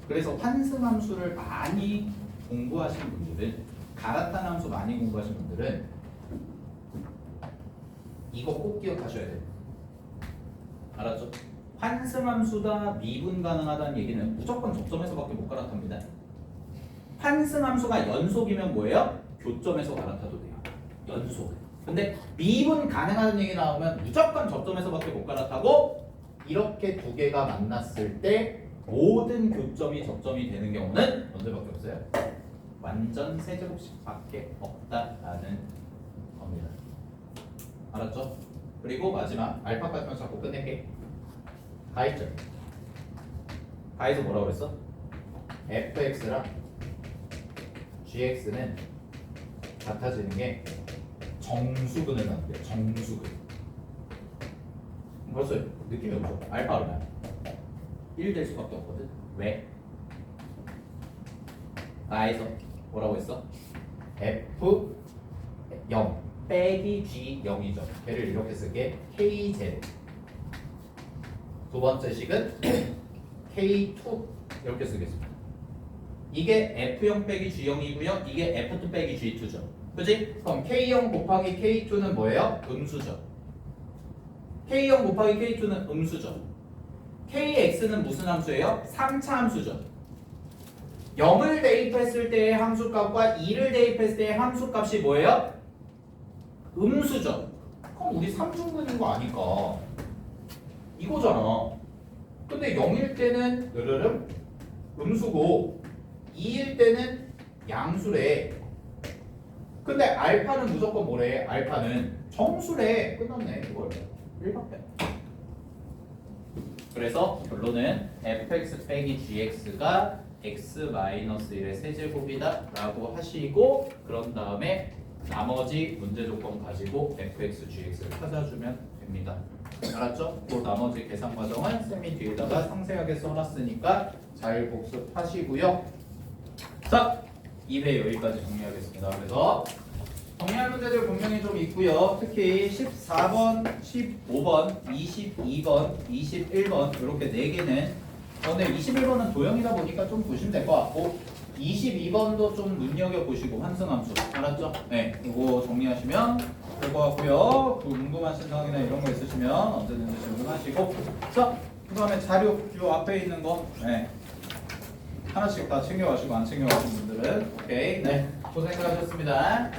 그래서 환승함수를 많이 공부하신 분들은, 갈아탄 함수 많이 공부하신 분들은 이거 꼭 기억하셔야 돼요. 알았죠? 환승함수다 미분 가능하다는 얘기는 무조건 접점에서밖에 못 갈아탑니다. 환승함수가 연속이면 뭐예요? 교점에서 갈아타도 돼요. 연속. 근데 미분 가능하다는 얘기 나오면 무조건 접점에서밖에 못 갈아타고, 이렇게 2개가 만났을 때 모든 교점이 접점이 되는 경우는 언제밖에 없어요? 완전 세제곱식밖에 없다라는 겁니다. 알았죠? 그리고 마지막 알파까지만 잡고 끝낼게. 가있죠? 가에서 뭐라고 그랬어? fx랑 gx는 같아지는 게 정수근을 갖는 거예요. 정수근. 벌써 느낌이 오죠? 알파 얼마야? 1 될 수밖에 없거든. 왜? 나에서 뭐라고 했어? f 0 빼기 g 0이죠. 걔를 이렇게 쓸게. k0. 두 번째 식은 k2 이렇게 쓰겠습니다. 이게 f0 빼기 g0이고요. 이게 f2 빼기 g2죠. 그지? 그럼 k0 곱하기 k2는 뭐예요? 음수죠. k0 곱하기 k2는 음수죠. kx는 무슨 함수예요? 3차 함수죠. 0을 대입했을 때의 함수값과 2를 대입했을 때의 함수값이 뭐예요? 음수죠. 그럼 우리 3중근인 거 아니까 이거잖아. 근데 0일 때는 으르름 음수고 2일 때는 양수래. 근데 알파는 무조건 뭐래? 알파는 정수래. 끝났네. 그걸 1밖에. 그래서 결론은 fx 빼기 gx가 x-1의 세제곱이다 라고 하시고 그런 다음에 나머지 문제 조건 가지고 fx, gx를 찾아주면 됩니다. 알았죠? 그 나머지 계산 과정은 쌤이 뒤에다가 상세하게 써놨으니까 잘 복습하시고요. 자, 2회 여기까지 정리하겠습니다. 그래서 정리할 문제들 분명히 좀 있고요. 특히 14번, 15번, 22번, 21번 이렇게 4개는 근데 21번은 도형이다 보니까 좀 보시면 될 것 같고 22번도 좀 눈여겨보시고 환승함수 알았죠? 네, 이거 정리하시면 될 것 같고요. 궁금하신 사항이나 이런 거 있으시면 언제든지 질문하시고 자, 그 다음에 자료 요 앞에 있는 거 네. 하나씩 다 챙겨가시고 안 챙겨가신 분들은 오케이 네 고생하셨습니다.